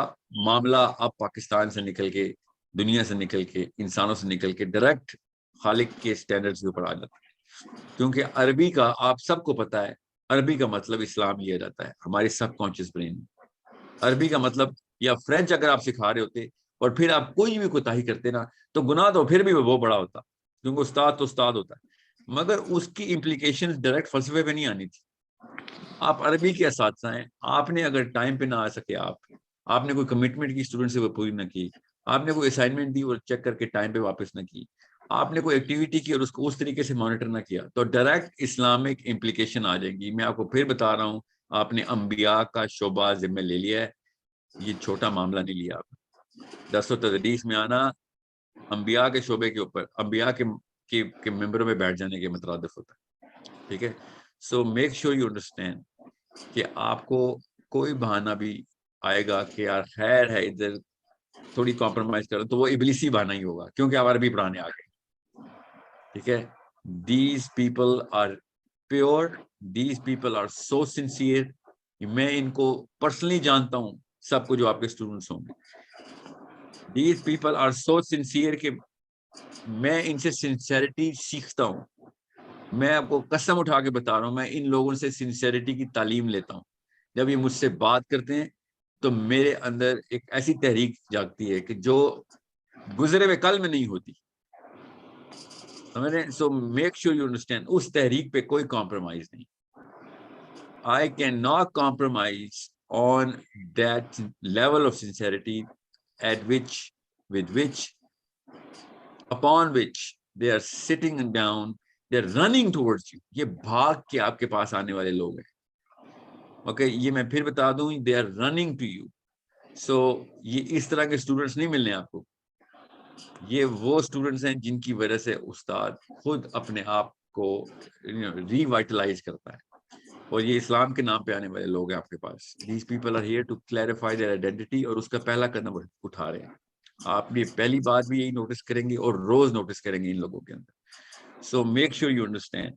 معاملہ اب پاکستان سے نکل کے، دنیا سے نکل کے، انسانوں سے نکل کے ڈائریکٹ خالق کے سٹینڈرڈز کے اوپر آ جاتا ہے. کیونکہ عربی کا آپ سب کو پتا ہے، عربی کا مطلب اسلام لیا جاتا ہے ہماری سب کانشیس برین میں. عربی کا مطلب، یا فرینچ اگر آپ سکھا رہے ہوتے اور پھر آپ کوئی بھی کوتاہی کرتے نا تو گناہ تو پھر بھی وہ بڑا ہوتا، کیونکہ استاد تو استاد ہوتا ہے. مگر اس کی امپلیکیشن ڈائریکٹ فلسفے پہ نہیں آنی تھی. آپ عربی کے اساتذہ ہیں, آپ نے اگر ٹائم پہ نہ آ سکے, آپ نے کوئی کمٹمنٹ کی اسٹوڈنٹ سے وہ پوری نہ کی, آپ نے کوئی اسائنمنٹ دی اور چیک کر کے ٹائم پہ واپس نہ کی, آپ نے کوئی ایکٹیویٹی کی اور اس کو اس طریقے سے مانیٹر نہ کیا, تو ڈائریکٹ اسلامک امپلیکیشن آ جائیں گی. میں آپ کو پھر بتا رہا ہوں, آپ نے انبیاء کا شعبہ ذمہ لے لیا ہے, یہ چھوٹا معاملہ نہیں لیا آپ. درس و تدریس میں آنا انبیاء کے شعبے کے اوپر انبیاء کے ممبروں میں بیٹھ جانے کے مترادف ہوتا ہے. ٹھیک ہے, so make sure you understand کہ آپ کو کوئی بہانہ بھی آئے گا کہ یار خیر ہے ادھر تھوڑی کمپرومائز کرو, تو وہ ابلیسی بہانہ ہی ہوگا کیونکہ آپ عربی پڑھانے آ گئے. ٹھیک ہے, these people are pure, these people are so sincere. میں ان کو پرسنلی جانتا ہوں, سب کو جو آپ کے اسٹوڈنٹس ہوں گے. These people are so sincere کہ میں ان سے سنسیئرٹی سیکھتا ہوں. میں آپ کو قسم اٹھا کے بتا رہا ہوں, میں ان لوگوں سے سنسیئرٹی کی تعلیم لیتا ہوں. جب یہ مجھ سے بات کرتے ہیں تو میرے اندر ایک ایسی تحریک جاگتی ہے کہ جو گزرے ہوئے کل میں نہیں ہوتی. So make sure you understand, اس تحریک پہ کوئی کمپرومائز نہیں. I cannot compromise on that level of sincerity upon which they are sitting down, they are running towards you. یہ بھاگ کے آپ کے پاس آنے والے لوگ ہیں. اوکے, یہ میں پھر بتا دوں, they are running to you. So یہ اس طرح کے اسٹوڈنٹس نہیں ملنے آپ کو. یہ وہ اسٹوڈنٹس ہیں جن کی وجہ سے استاد خود اپنے آپ کو ری وائٹلائز کرتا ہے, اور یہ اسلام کے نام پہ آنے والے لوگ ہیں آپ کے پاس. These people are here to clarify their identity, اور اس کا پہلا قدم اٹھا رہے ہیں. آپ نے پہلی بات بھی یہی نوٹس کریں گے اور روز نوٹس کریں گے ان لوگوں کے اندر. So make sure you understand,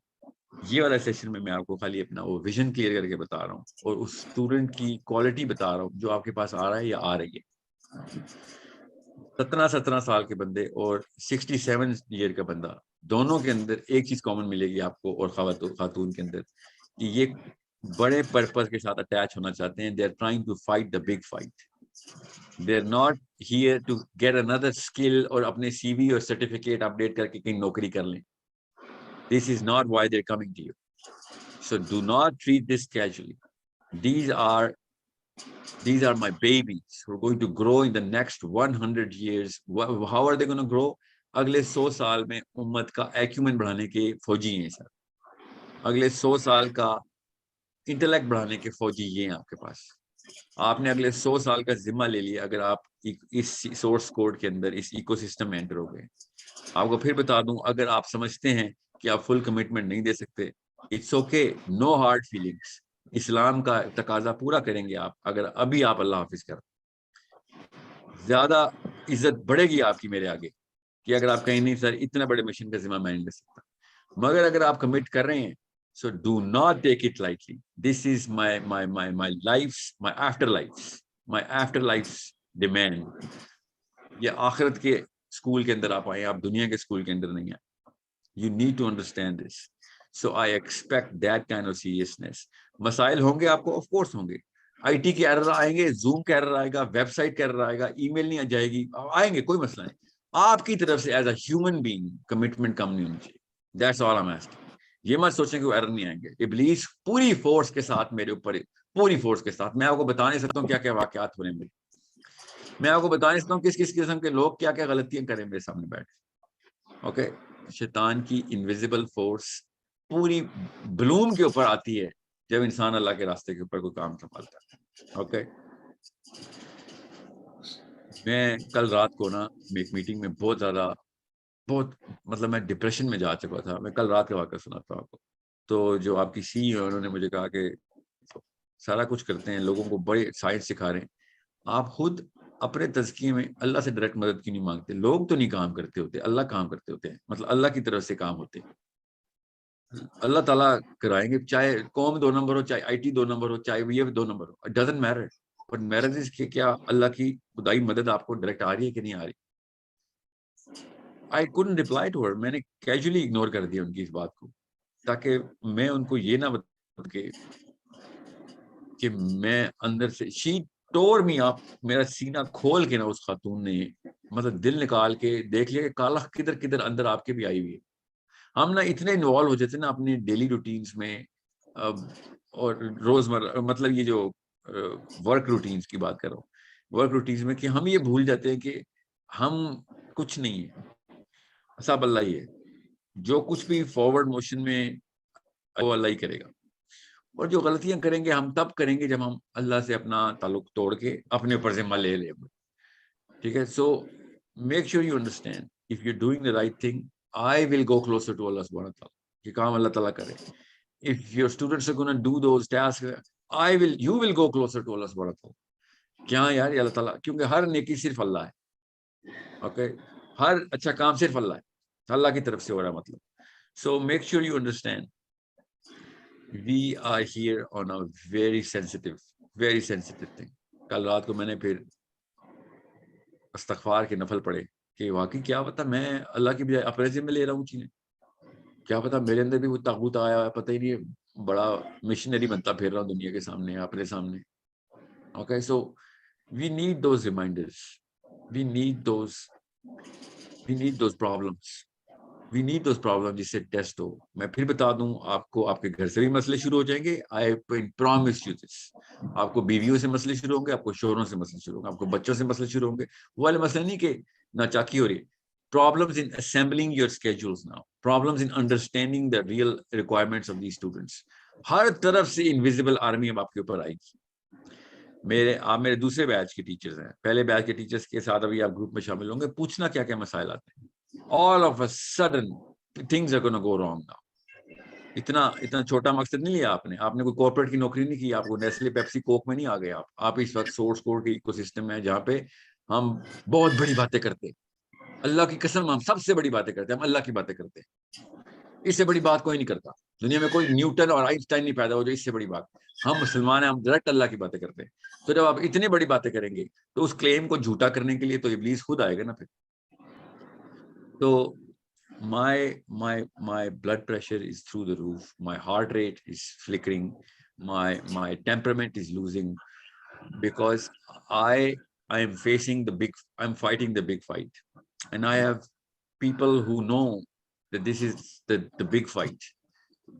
یہ والا سیشن میں آپ کو خالی اپنا وہ ویژن کلیئر کر کے بتا رہا ہوں, اور اس اسٹوڈنٹ کی کوالٹی بتا رہا ہوں جو آپ کے پاس آ رہا ہے یا آ رہی ہے. 17 سال کے بندے اور 67 ایئر کا بندہ, دونوں کے اندر ایک چیز کامن ملے گی آپ کو اور خاتون کے اندر, کہ یہ بڑے پرپز کے ساتھ اٹیچ ہونا چاہتے ہیں. They are trying to fight the big fight. They are not here to get اندر اسکل اور اپنے سی وی اور سرٹیفکیٹ اپڈیٹ کر کے کہیں نوکری کر لیں. This is not why they are coming to you. So do not treat this casually. These are my babies who are going to grow in the next 100 years. How are they going to grow? اگلے 100 سال میں امت کا ایکیومن بڑھانے کے فوجی ہیں سر. اگلے 100 سال کا انٹلیکٹ بڑھانے کے فوجی یہ ہیں آپ کے پاس. آپ نے اگلے 100 سال کا ذمہ لے لیا اگر آپ اس سورس کوڈ کے اندر اس ایکو سسٹم میں انٹر ہو گئے. آپ کو پھر بتا دوں, اگر آپ سمجھتے ہیں کہ آپ فل کمٹمنٹ نہیں دے سکتے, it's okay, no hard feelings. اسلام کا تقاضا پورا کریں گے آپ اگر ابھی آپ اللہ حافظ کر. زیادہ عزت بڑھے گی آپ کی میرے آگے کہ اگر آپ کہیں نہیں سر اتنا بڑے مشن کا ذمہ میں نہیں لے سکتا. مگر اگر آپ کمٹ کر رہے ہیں, so do not take it lightly. This is my life's, my afterlife's demand. یہ آخرت کے اسکول کے اندر آپ آئے, آپ دنیا کے اسکول کے اندر نہیں آئے. You need to understand this. So I expect that kind of seriousness. مسائل ہوں گے آپ کو, آف کورس ہوں گے. آئی ٹی کے ایرر آئیں گے, زوم کا ایرر آئے گا, ویب سائٹ کا ایرر آئے گا, ای میل نہیں آ جائے گی, آئیں گے, کوئی مسئلہ نہیں. آپ کی طرف سے as a human being commitment کم نہیں ہونی چاہیے. That's all I'm asking. یہ مت سوچیں کہ وہ ایرر نہیں آئیں گے. ابلیس پوری فورس کے ساتھ میرے اوپر, پوری فورس کے ساتھ. میں آپ کو بتا نہیں سکتا ہوں کیا کیا واقعات ہو رہے ہیں میرے. میں آپ کو بتا نہیں سکتا ہوں کس قسم کے لوگ کیا کیا غلطیاں کریں میرے سامنے بیٹھ. اوکے, شیطان کی انویزیبل فورس پوری بلوم کے اوپر آتی ہے جب انسان اللہ کے راستے کے اوپر کوئی کام سنبھالتا ہے. اوکے, میں کل رات کو نا ایک میٹنگ میں بہت مطلب میں ڈپریشن میں جا چکا تھا. میں کل رات کا واقعہ سناتا ہوں آپ کو. تو جو آپ کی سی ہے انہوں نے مجھے کہا کہ سارا کچھ کرتے ہیں, لوگوں کو بڑے سائنس سکھا رہے ہیں, آپ خود اپنے تزکیے میں اللہ سے ڈائریکٹ مدد کیوں نہیں مانگتے؟ لوگ تو نہیں کام کرتے ہوتے, اللہ کام کرتے ہوتے ہیں, مطلب اللہ کی طرف سے کام ہوتے ہیں. اللہ تعالیٰ کرائیں گے, چاہے قوم 2 نمبر ہو, چاہے آئی ٹی 2 نمبر ہو, چاہے یہ 2 نمبر ہو, it doesn't matter. But mirror is کہ کیا اللہ کی خدائی مدد آپ کو ڈائریکٹ آ رہی ہے کہ نہیں آ رہی. آئی couldn't reply to her. میں نے کیجولی اگنور کر دیا ان کی اس بات کو, تاکہ میں ان کو یہ نہ بتا کہ میں اندر سے شی ٹور می اپ. میرا سینہ کھول کے نا اس خاتون نے مطلب دل نکال کے دیکھ لیا کہ کالا کدھر اندر آپ کے بھی آئی ہوئی ہے. ہم نا اتنے انوالو ہو جاتے ہیں نا اپنی ڈیلی روٹینس میں اور روزمرہ مطلب یہ جو ورک روٹینس کی بات کر رہا ہوں، ورک روٹینس میں کہ ہم یہ بھول جاتے ہیں کہ ہم کچھ نہیں ہے، سب اللہ ہی ہے. جو کچھ بھی فارورڈ موشن میں وہ اللہ ہی کرے گا، اور جو غلطیاں کریں گے ہم تب کریں گے جب ہم اللہ سے اپنا تعلق توڑ کے اپنے اوپر ذمہ لے لیں. ٹھیک ہے، so make sure you understand if you doing the right thing I will go closer to Allah سبحانہ تعالیٰ. یہ کام اللہ تعالیٰ کرے. If your students are gonna do those task you will go closer to Allah سبحانہ تعالیٰ. کیا یار یہ اللہ تعالیٰ، کیونکہ ہر نیکی صرف اللہ ہے. اوکے، ہر اچھا کام صرف اللہ ہے، اللہ کی طرف سے ہو رہا ہے مطلب. سو make sure you understand we are here on a very sensitive thing. کل رات کو میں نے پھر استغفار کے نفل پڑھے کہ واقعی کیا پتا میں اللہ کی بجائے اپنے ذمہ لے رہا ہوں چیزیں، کیا پتا میرے اندر بھی وہ طاغوت آیا ہے، پتہ ہی نہیں، بڑا مشنری بنتا پھر رہا ہوں دنیا کے سامنے، اپنے سامنے. Okay, so we need those reminders, we need those problems جس سے ٹیسٹ ہو. میں پھر بتا دوں آپ کو، آپ کے گھر سے بھی مسئلے شروع ہو جائیں گے. I promise you this. آپ کو بیویوں سے مسئلے شروع ہوں گے، آپ کو شوہروں سے مسئلے شروع ہوں گے، آپ کو بچوں سے مسئلے شروع ہوں گے. وہ والے مسئلے نہیں کہ ناچاکی ہو رہی. Problems in assembling your schedules now. Problems in understanding the real requirements of these students. ہر طرف سے انویزیبل آرمی اب آپ کے اوپر آئے گی. آپ میرے دوسرے بیچ کے ٹیچرز ہیں، پہلے بیچ کے ٹیچرز کے ساتھ ابھی آپ گروپ میں شامل ہوں گے. پوچھنا کیا کیا مسائل آتے ہیں. All of a sudden things are going to go wrong now. اتنا چھوٹا مقصد نہیں لیا آپ نے کوئی کارپوریٹ کی نوکری نہیں کی، آپ کو نیسلے پیپسی کوک میں نہیں آ گئے. آپ اس وقت سورس کوڈ کے ایکو سسٹم میں جہاں پہ ہم بہت بڑی باتیں کرتے ہیں. اللہ کی قسم ہم سب سے بڑی باتیں کرتے ہیں، ہم اللہ کی باتیں کرتے ہیں. اس سے بڑی بات کوئی نہیں کرتا دنیا میں، کوئی نیوٹن اور آئنسٹائن نہیں پیدا ہو جو اس سے بڑی بات. ہم مسلمان ہیں، ہم ڈائریکٹ اللہ کی باتیں کرتے ہیں. تو جب آپ اتنی بڑی باتیں کریں گے تو اس کلیم کو جھوٹا کرنے کے لیے تو ابلیس خود آئے گا نا پھر. تو my blood pressure is through the roof, my heart rate is flickering, my temperament is losing, because I'm fighting the big fight, and I have people who know that this is the big fight.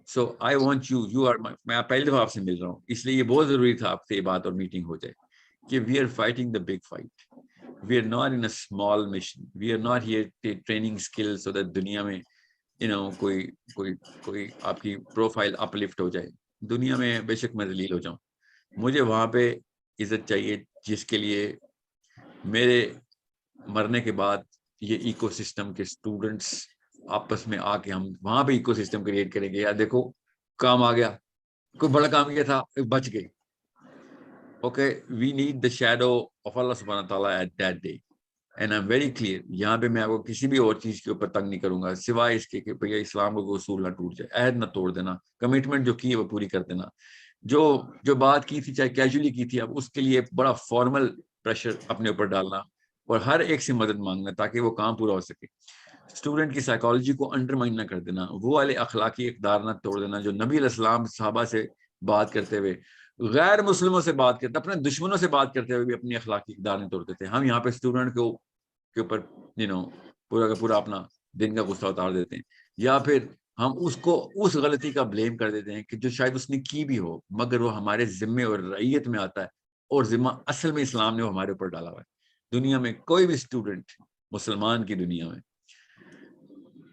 So I want you are میں پہلی دفعہ آپ سے مل رہا ہوں، اس لیے یہ بہت ضروری تھا آپ سے یہ بات اور میٹنگ ہو جائے کہ we are fighting the big fight. We are not in a small mission. We are not here training skills so that دنیا میں کوئی آپ کی پروفائل اپ لفٹ ہو جائے. دنیا میں بے شک میں ذلیل ہو جاؤں، مجھے وہاں پہ عزت چاہیے جس کے لیے میرے مرنے کے بعد یہ ایکو سسٹم کے اسٹوڈنٹس آپس میں آ کے ہم وہاں پہ ایکو سسٹم کریٹ کریں گے. یار دیکھو کام آ گیا، کوئی بڑا کام کیا تھا، بچ گئے. Okay, we need the shadow of Allah subhanahu wa ta'ala at that day. And I'm very clear, یہاں پہ میں آپ کو کسی بھی اور چیز کے اوپر تنگ نہیں کروں گا سوائے اس کے کہ بھیا اسلام کو کوئی اصول نہ ٹوٹ جائے، عہد نہ توڑ دینا، کمٹمنٹ جو کی ہے وہ پوری کر دینا. جو بات کی تھی چاہے کیجولی کی تھی، اب اس کے لیے بڑا فارمل پریشر اپنے اوپر ڈالنا اور ہر ایک سے مدد مانگنا تاکہ وہ کام پورا ہو سکے. اسٹوڈنٹ کی سائیکالوجی کو انڈرمائن نہ کر دینا، وہ والے اخلاقی اقدار نہ توڑ دینا جو نبی علیہ السلام صحابہ سے بات کرتے ہوئے، غیر مسلموں سے بات کرتے، اپنے دشمنوں سے بات کرتے ہوئے بھی اپنی اخلاقی اقدار نہیں توڑتے تھے. ہم یہاں پہ اسٹوڈنٹ کے اوپر پورا کا پورا اپنا دن کا غصہ اتار دیتے ہیں، یا پھر ہم اس کو اس غلطی کا بلیم کر دیتے ہیں کہ جو شاید اس نے کی بھی ہو مگر وہ ہمارے ذمے اور رعیت میں آتا ہے، اور ذمہ اصل میں اسلام نے وہ ہمارے اوپر ڈالا ہوا ہے. دنیا میں کوئی بھی اسٹوڈنٹ، مسلمان کی دنیا میں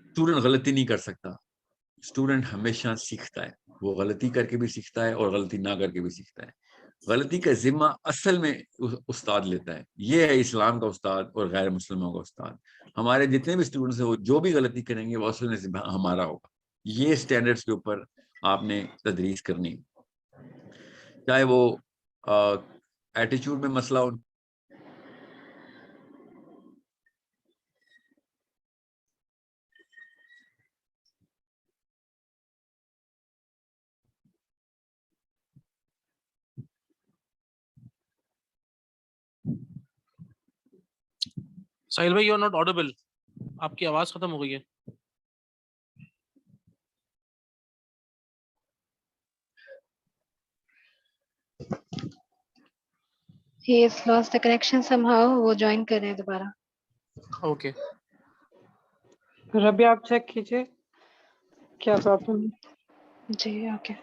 اسٹوڈنٹ غلطی نہیں کر سکتا. اسٹوڈنٹ ہمیشہ سیکھتا ہے، وہ غلطی کر کے بھی سیکھتا ہے اور غلطی نہ کر کے بھی سیکھتا ہے. غلطی کا ذمہ اصل میں استاد لیتا ہے. یہ ہے اسلام کا استاد اور غیر مسلموں کا استاد. ہمارے جتنے بھی اسٹوڈنٹس ہیں وہ جو بھی غلطی کریں گے وہ اصل میں ذمہ ہمارا ہوگا. یہ اسٹینڈرڈس کے اوپر آپ نے تدریس کرنی، چاہے وہ ایٹیچیوڈ میں مسئلہ ہو. ساحل بھائی یو آر ناٹ آڈیبل، آپ کی آواز ختم ہو گئی ہے. He has lost the connection somehow. وہ join کر رہے ہیں دوبارہ. اوکے ربی آپ چیک کیجیے. کیا پرابلم ہے. جی okay.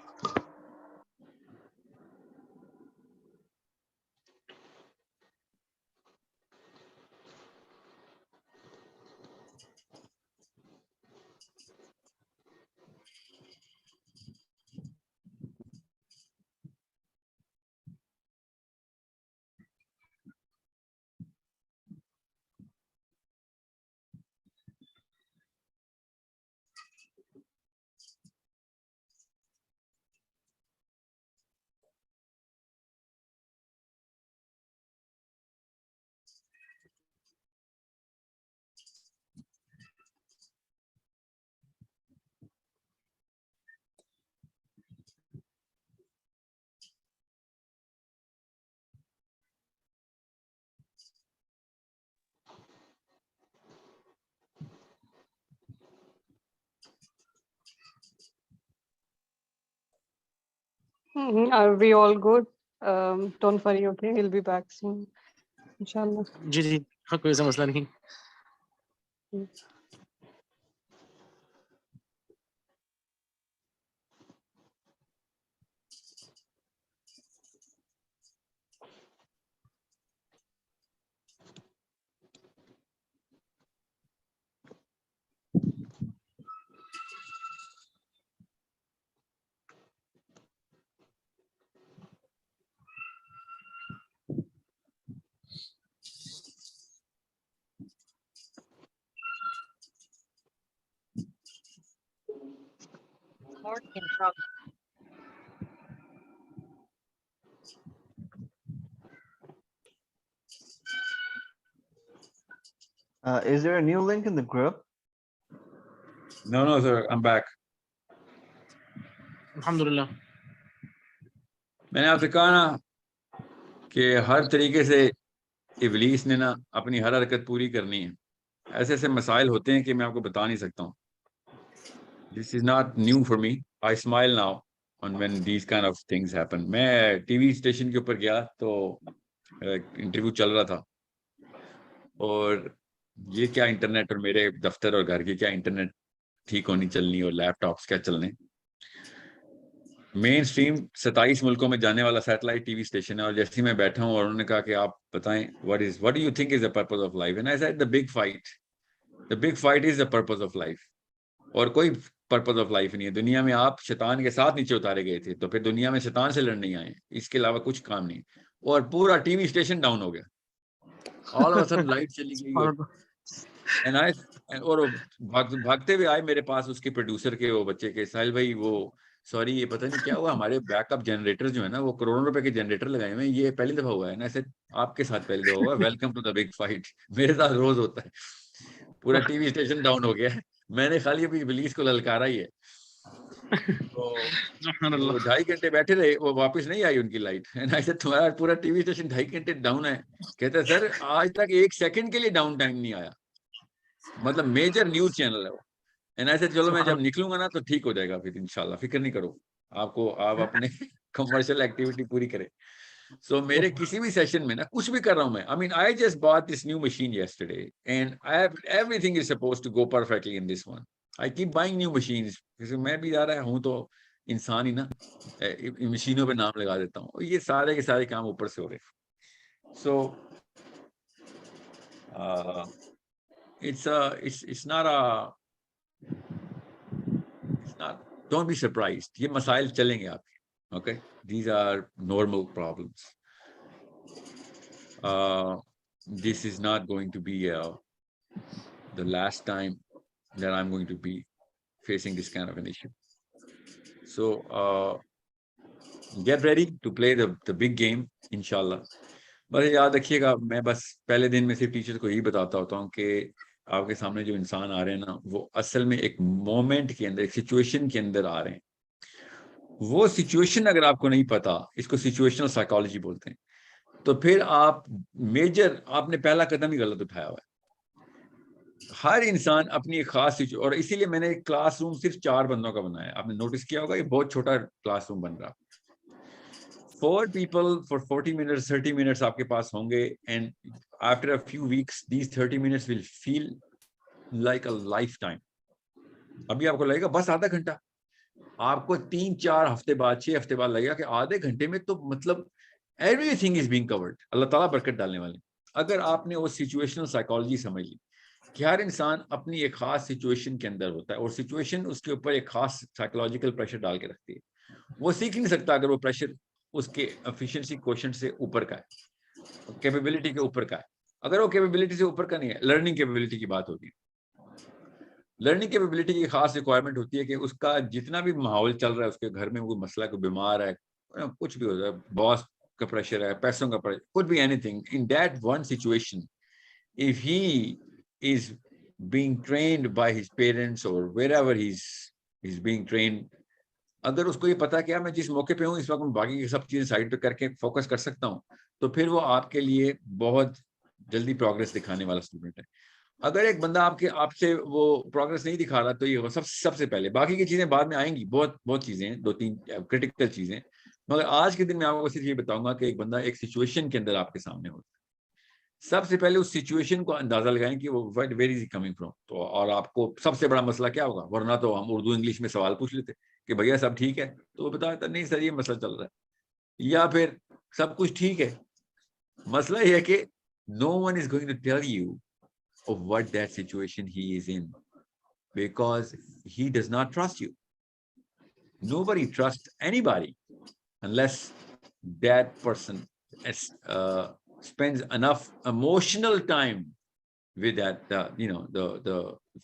Are we all good? Don't worry, okay? He'll be back soon. Inshallah. جی جی کوئی ایسا مسئلہ نہیں. Is there a new link in the group? No, sir, I'm back. الحمد للہ. میں نے آپ سے کہا نا کہ ہر طریقے سے ابلیس نے نا اپنی ہر حرکت پوری کرنی ہے. ایسے ایسے مسائل ہوتے ہیں کہ میں آپ کو بتا نہیں سکتا ہوں. This is not new for me. I smile now on when these kind of things happen. میں ٹی وی اسٹیشن کے اوپر گیا تو انٹرویو چل رہا تھا, اور یہ کیا انٹرنیٹ, اور میرے دفتر اور گھر کی کیا انٹرنیٹ ٹھیک ہونی چلنی, اور لیپ ٹاپس کیا چلنے. مین اسٹریم 27 ملکوں میں جانے والا سیٹلائٹ ٹی وی اسٹیشن ہے, اور جیسے میں بیٹھا ہوں اور انہوں نے کہا کہ آپ بتائیں what do you think is the purpose of life, and I said the big fight is the purpose of life. اور کوئی پرپز آف لائف نہیں ہے دنیا میں. آپ شیطان کے ساتھ نیچے اتارے گئے تھے, تو پھر دنیا میں شیطان سے لڑنے آئے, اس کے علاوہ کچھ کام نہیں. اور پورا ٹی وی اسٹیشن ڈاؤن ہو گیا, آل آف سڈن لائٹ چلی گئی, اور بھاگتے ہوئے آئے میرے پاس اس کے پروڈیوسر کے وہ بچے کے, ساحل بھائی وہ سوری یہ پتہ نہیں کیا ہوا, ہمارے بیک اپ جنریٹر جو ہے نا وہ کروڑوں روپے کے جنریٹر لگائے ہوئے ہیں, یہ پہلی دفعہ ہوا ہے نا. ایسے آپ کے ساتھ پہلی دفعہ ہوا, welcome to the big fight. میرے ساتھ روز ہوتا ہے, پورا ٹی وی اسٹیشن ڈاؤن ہو گیا ہے. میں نے خالی ابھی ابلیس کو للکارا ہی ہے. تو 2.5 گھنٹے بیٹھے رہے, وہ واپس نہیں آئی ان کی لائٹ. تمہارا پورا ٹی وی اسٹیشن 2.5 گھنٹے ڈاؤن ہے. کہتے سر آج تک 1 سیکنڈ کے لیے ڈاؤن ٹائم نہیں آیا, مطلب میجر نیوز چینل ہے وہ. ایسے چلو میں جب نکلوں گا نا تو ٹھیک ہو جائے گا پھر انشاءاللہ, فکر نہیں کرو. آپ اپنے کمرشل ایکٹیویٹی پوری کریں. سو میرے کسی بھی سیشن میں نا کچھ بھی کر رہا ہوں میں, I mean I just bought this new machine yesterday and everything is supposed to go perfectly in this one. I keep buying new machines. میں بھی جا رہا ہوں تو انسان ہی نا, مشینوں پہ نام لگا دیتا ہوں. یہ سارے کے سارے کام اوپر سے ہو رہے. سو it's not don't be surprised. یہ مسائل چلیں گے آپ کے. Okay, these are normal problems. This is not going to be the last time that I'm going to be facing this kind of an issue. So get ready to play the big game, inshallah. بس یاد رکھیے گا, میں بس پہلے دن میں صرف teacher کو یہی بتاتا ہوتا ہوں کہ آپ کے سامنے جو انسان آ رہے ہیں نا, وہ اصل میں ایک مومنٹ کے اندر, ایک سچویشن کے اندر آ رہے ہیں. وہ سچویشن اگر آپ کو نہیں پتا, اس کو سچویشنل سائیکالوجی بولتے ہیں, تو پھر آپ نے پہلا قدم ہی غلط اٹھایا ہوا ہے. ہر انسان اپنی ایک خاص اور اسی لیے میں نے ایک کلاس روم صرف 4 بندوں کا بنایا ہے. آپ نے نوٹس کیا ہوگا یہ بہت چھوٹا کلاس روم بن رہا. 4 people for 40 minutes 30 minutes آپ کے پاس ہوں گے, and after a few weeks these 30 minutes will feel like a lifetime. ابھی آپ کو لگے گا بس آدھا گھنٹہ, آپ کو 3-4 ہفتے بعد 6 ہفتے بعد لگے گا کہ آدھے گھنٹے میں تو مطلب every thing is being covered. اللہ تعالیٰ برکت ڈالنے والے. اگر آپ نے وہ سچویشنل سائیکالوجی سمجھ لی کہ ہر انسان اپنی ایک خاص سچویشن کے اندر ہوتا ہے اور سچویشن اس کے اوپر ایک خاص سائیکولوجیکل پریشر ڈال کے رکھتی ہے, وہ سیکھ نہیں سکتا اگر وہ پریشر اس کے ایفیشنسی کوشنٹ سے اوپر کا ہے, کیپیبلٹی کے اوپر کا ہے. اگر وہ کیپیبلٹی سے اوپر کا نہیں ہے, لرننگ کیپیبلٹی کی بات ہوتی ہے. لرننگ کیپیبلٹی کی خاص ریکوائرمنٹ ہوتی ہے کہ اس کا جتنا بھی ماحول چل رہا ہے, اس کے گھر میں کوئی مسئلہ, کوئی بیمار ہے, کچھ بھی ہوتا ہے, باس کا پریشر ہے, پیسوں کا pressure, could be anything. In that one situation, if he is being trained by his parents or wherever he's being trained, اگر اس کو یہ پتا کہ میں جس موقع پہ ہوں اس وقت میں باقی کی سب چیزیں سائڈ پہ کر کے فوکس کر سکتا ہوں, تو پھر وہ آپ کے لیے بہت جلدی پروگرس دکھانے والا اسٹوڈنٹ ہے. اگر ایک بندہ آپ سے وہ پروگرس نہیں دکھا رہا, تو یہ سب سے پہلے, باقی کی چیزیں بعد میں آئیں گی, بہت چیزیں ہیں, 2-3 کریٹیکل چیزیں, مگر آج کے دن میں آپ کو صرف یہ بتاؤں گا کہ ایک بندہ ایک سچویشن کے اندر آپ کے سامنے ہوتا ہے, سب سے پہلے اس سچویشن کو اندازہ لگائیں کہ وہ ویئر از کمنگ فرام. تو اور آپ کو سب سے بڑا مسئلہ کیا ہوگا, ورنہ تو ہم اردو انگلش میں سوال پوچھ لیتے کہ بھیا سب ٹھیک ہے, تو وہ بتاتا نہیں سر یہ مسئلہ چل رہا ہے, یا پھر سب کچھ ٹھیک ہے. مسئلہ یہ ہے کہ no one is going to tell you of what that situation he is in because he does not trust you. Nobody trusts anybody unless that person spends enough emotional time with that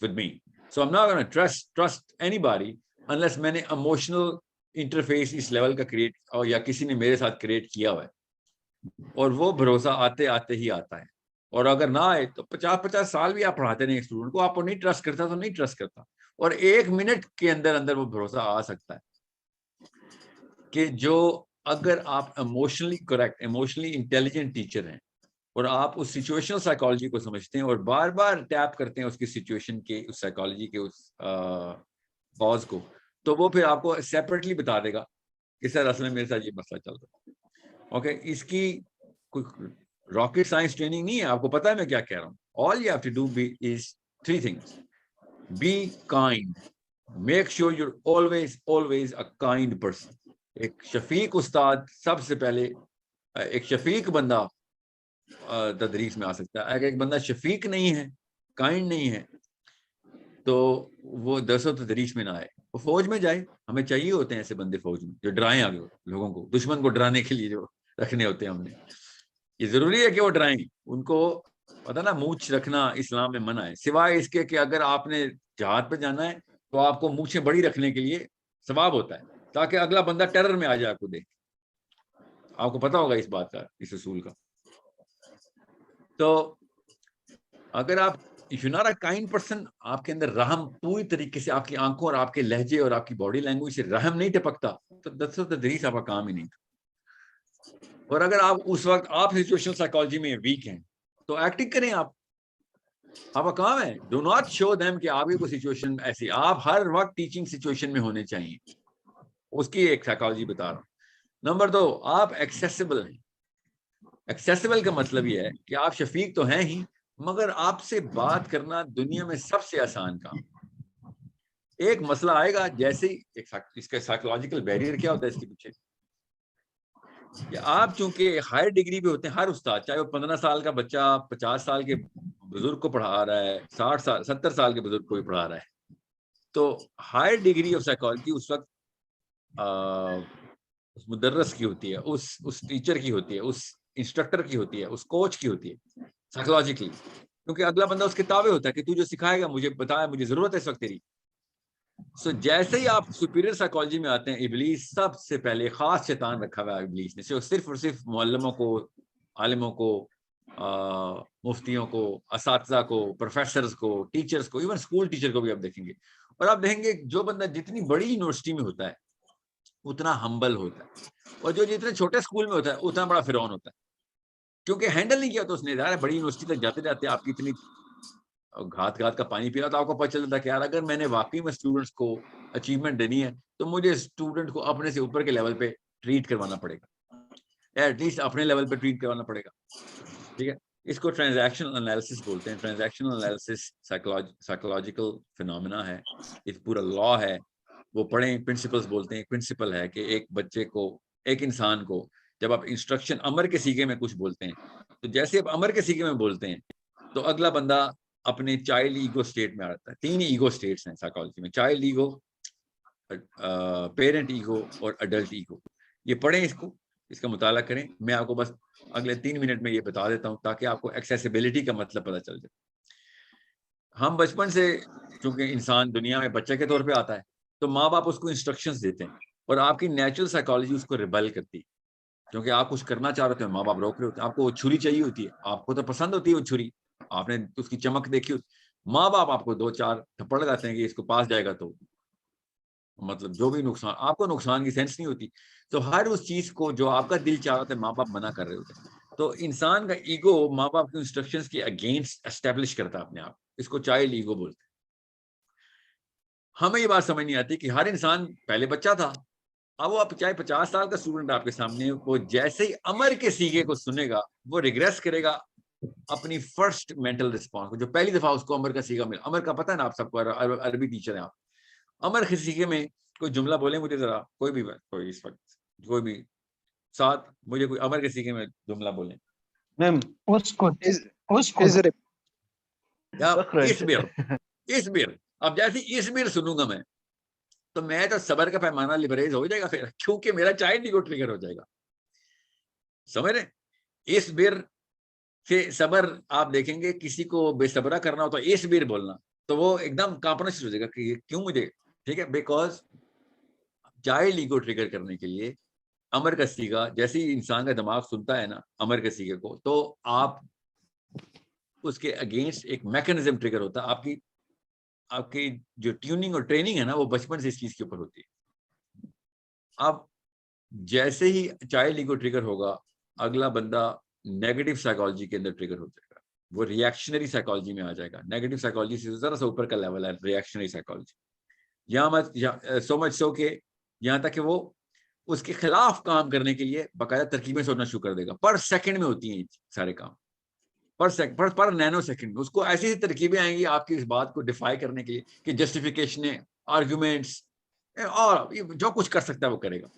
with me. So I'm not going to trust anybody unless میں نے emotional interface اس level کا create یا کسی نے میرے ساتھ create کیا ہوا ہے, اور وہ بھروسہ آتے ہی آتا ہے. اور اگر نہ آئے تو 50 سال بھی آپ پڑھاتے نہیں اسٹوڈنٹ کو, آپ کو نہیں ٹرسٹ کرتا تو نہیں ٹرسٹ کرتا, اور 1 منٹ کے اندر وہ بھروسہ آ سکتا ہے کہ جو اگر آپ emotionally correct, emotionally intelligent teacher ہیں اور آپ اس سچویشنل سائیکالوجی کو سمجھتے ہیں اور بار بار ٹیپ کرتے ہیں اس کی سچویشن کے, اس سائیکالوجی کے اس کاز کو, تو وہ پھر آپ کو سیپریٹلی بتا دے گا کہ سر اصل میں میرے ساتھ یہ مسئلہ چل رہا ہے. اوکے, اس کی کوئی راکٹ سائنس ٹریننگ نہیں ہے, آپ کو پتا ہے میں کیا کہہ رہا ہوں. All you have to do is 3 things. Be kind. Make sure you're always a kind person. ایک شفیق استاد سب سے پہلے, ایک شفیق بندہ تدریس میں آ سکتا ہے. اگر ایک بندہ شفیق نہیں ہے, کائنڈ نہیں ہے, تو وہ درس و تدریس میں نہ آئے, وہ فوج میں جائے. ہمیں چاہیے ہوتے ہیں ایسے بندے فوج میں جو ڈرائیں آگے لوگوں کو, دشمن کو ڈرانے کے لیے جو رکھنے ہوتے ہیں ہم نے. یہ ضروری ہے کہ وہ ڈرائیں, ان کو پتا نا مونچھ رکھنا اسلام میں منع ہے, سوائے اس کے کہ اگر آپ نے جہاد پہ جانا ہے تو آپ کو مونچھیں بڑی رکھنے کے لیے ثواب ہوتا ہے, تاکہ اگلا بندہ ٹیرر میں آ جائے آپ کو دیکھ. آپ کو پتا ہوگا اس بات کا, اس اصول کا. تو اگر آپ if you're not a kind person, آپ کے اندر رحم پوری طریقے سے, آپ کی آنکھوں اور آپ کے لہجے اور آپ کی باڈی لینگویج سے رحم نہیں ٹپکتا, تو درس و تدریس آپ کا کام ہی نہیں تھا. اور اگر آپ اس وقت آپ سچویشنل سائیکالوجی میں ویک ہیں تو ایکٹنگ کریں, آپ کا کام ہے. ڈو ناٹ شو دیم کہ آپ کی کوئی سچویشن ایسی, آپ ہر وقت ٹیچنگ سچویشن میں ہونے چاہیے. اس کی ایک سائیکالوجی بتا رہا ہوں. نمبر 2, آپ ایکسیسیبل ہیں. ایکسیسیبل کا مطلب یہ ہے کہ آپ شفیق تو ہیں ہی, مگر آپ سے بات کرنا دنیا میں سب سے آسان کام. ایک مسئلہ آئے گا, جیسے اس کا سائیکولوجیکل بیریئر کیا ہوتا ہے اس کے پیچھے, کہ آپ چونکہ ہائر ڈگری پہ ہوتے ہیں, ہر استاد, چاہے وہ 15 سال کا بچہ 50 سال کے بزرگ کو پڑھا رہا ہے, 70 سال کے بزرگ کو بھی پڑھا رہا ہے, تو ہائر ڈگری آف سائیکالوجی اس وقت اس مدرس کی ہوتی ہے, اس ٹیچر کی ہوتی ہے, اس انسٹرکٹر کی ہوتی ہے, اس کوچ کی ہوتی ہے سائیکولوجیکلی, کیونکہ اگلا بندہ اس کے تابع ہوتا ہے کہ تو جو سکھائے گا مجھے بتایا, مجھے ضرورت ہے اس وقت تیری. سو جیسے ہی آپ سپیریئر سائیکالوجی میں آتے ہیں, ابلیس سب سے پہلے خاص شیطان رکھا ہوا ہے ابلیس نے, صرف اور صرف معلموں کو, عالموں کو, مفتیوں کو, اساتذہ کو, پروفیسرز کو, ٹیچرز کو, ایون اسکول ٹیچر کو بھی آپ دیکھیں گے. اور آپ دیکھیں گے جو بندہ جتنی بڑی یونیورسٹی میں ہوتا ہے اتنا ہمبل ہوتا ہے, اور جو جتنے چھوٹے اسکول میں ہوتا ہے اتنا بڑا فرعون ہوتا ہے, کیونکہ ہینڈل نہیں کیا تو اس نے. ظاہر ہے بڑی یونیورسٹی تک جاتے جاتے آپ کی اتنی گھات کا پانی پینا, تو آپ کو پتہ چلتا ہے کہ یار اگر میں نے واقعی میں اسٹوڈنٹس کو اچیومنٹ دینی ہے تو مجھے اسٹوڈنٹ کو اپنے سے اوپر کے لیول پہ ٹریٹ کروانا پڑے گا, ایٹ لیسٹ اپنے لیول پہ ٹریٹ کروانا پڑے گا. ٹھیک ہے, اس کو ٹرانزیکشنل انالیسس بولتے ہیں. ٹرانزیکشنل انالیسس سائیکولوجیکل فینومینا ہے, ایک پورا لا ہے. وہ پڑھیں, پرنسپلس بولتے ہیں. ایک پرنسپل ہے کہ ایک بچے کو, ایک انسان کو جب آپ انسٹرکشن امر کے سیغے میں کچھ بولتے ہیں, تو جیسے آپ امر کے سیغے میں بولتے ہیں تو اگلا بندہ اپنے چائلڈ ایگو اسٹیٹ میں آتا ہے. 3 ایگو اسٹیٹس ہیں سائیکالوجی میں, چائلڈ ایگو, پیرنٹ ایگو اور اڈلٹ ایگو. یہ پڑھیں, اس کو, اس کا مطالعہ کریں. میں آپ کو بس اگلے 3 منٹ میں یہ بتا دیتا ہوں تاکہ آپ کو ایکسیسیبلٹی کا مطلب پتہ چل جائے. ہم بچپن سے, چونکہ انسان دنیا میں بچے کے طور پہ آتا ہے, تو ماں باپ اس کو انسٹرکشنز دیتے ہیں, اور آپ کی نیچرل سائیکالوجی اس کو ریبل کرتی ہے, کیونکہ آپ کچھ کرنا چاہ رہے ہوتے ہیں, ماں باپ روک رہے ہوتے ہیں. آپ کو وہ چھری چاہیے ہوتی ہے, آپ کو تو پسند ہوتی ہے وہ چھری, آپ نے اس کی چمک دیکھی ہوتی. ماں باپ آپ کو 2-4 تھپڑ لگاتے ہیں کہ اس کو پاس جائے گا, تو مطلب جو بھی نقصان, آپ کو نقصان کی سینس نہیں ہوتی. تو ہر اس چیز کو جو آپ کا دل چاہ رہا ہے ماں باپ منع کر رہے ہوتے ہیں. تو انسان کا ایگو ماں باپ کے انسٹرکشنز کے اگینسٹ اسٹیبلش کرتا ہے اپنے آپ. اس کو چائلڈ ایگو بولتے ہیں. ہمیں یہ بات سمجھ نہیں آتی کہ ہر انسان پہلے بچہ تھا, اب وہ چاہے 50 سال کا اسٹوڈنٹ آپ کے سامنے, وہ جیسے ہی امر کے سیغے کو سنے گا وہ ریگریس کرے گا اپنی فرسٹ مینٹل رسپانس کو, جو پہلی دفعہ اس کو امر کا سیغہ ملا. امر کا پتہ ہے نا آپ سب کو, عربی ٹیچر ہیں آپ. امر کے سیغے میں کوئی جملہ بولیں مجھے ذرا, کوئی بھی کوئی اس وقت کوئی بھی ساتھ, مجھے کوئی امر کے سیغے میں جملہ بولیں. اسبر. اب جیسے اسبر سنوں گا میں, تو میں تو صبر کا پیمانہ لیبریز ہو جائے گا پھر, کیونکہ میرا چائلڈ ایگو ٹریگر ہو جائے گا. سمجھ رہے؟ اسبر سے صبر, آپ دیکھیں گے کسی کو بے صبرا کرنا ہو تو اسبر بولنا, تو وہ ایک دم کانپنا شروع ہو جائے گا کہ کیوں مجھے, ٹھیک ہے, بیکاز چائلڈ ایگو ٹریگر کرنے کے لیے امر کا سیغہ, جیسے ہی انسان کا دماغ سنتا ہے نا امر کے سیغے کو, تو آپ اس کے اگینسٹ ایک میکنزم ٹریگر ہوتا ہے. آپ کی جو ٹیوننگ اور ٹریننگ ہے نا, وہ بچپن سے اس چیز کے اوپر ہوتی ہے. اب جیسے ہی چائلڈ ایگو ٹریگر ہوگا, اگلا بندہ نیگیٹو سائیکالوجی کے اندر ٹریگر ہو جائے گا, وہ ریئیکشنری سائیکالوجی میں آ جائے گا. نیگیٹو سائیکالوجی سے ذرا سا اوپر کا لیول ہے ریئیکشنری سائیکالوجی. یہاں سو مچ سو کہ یہاں تک کہ وہ اس کے خلاف کام کرنے کے لیے باقاعدہ ترکیبیں سوچنا شروع کر دے گا. پر سیکنڈ میں ہوتی ہیں سارے کام, پر نینو سیکنڈ میں اس کو ایسی ترکیبیں آئیں گی آپ کی اس بات کو ڈیفائی کرنے کے لیے کہ جسٹیفیکیشن, آرگومنٹس, اور جو کچھ کر سکتا ہے وہ کرے گا.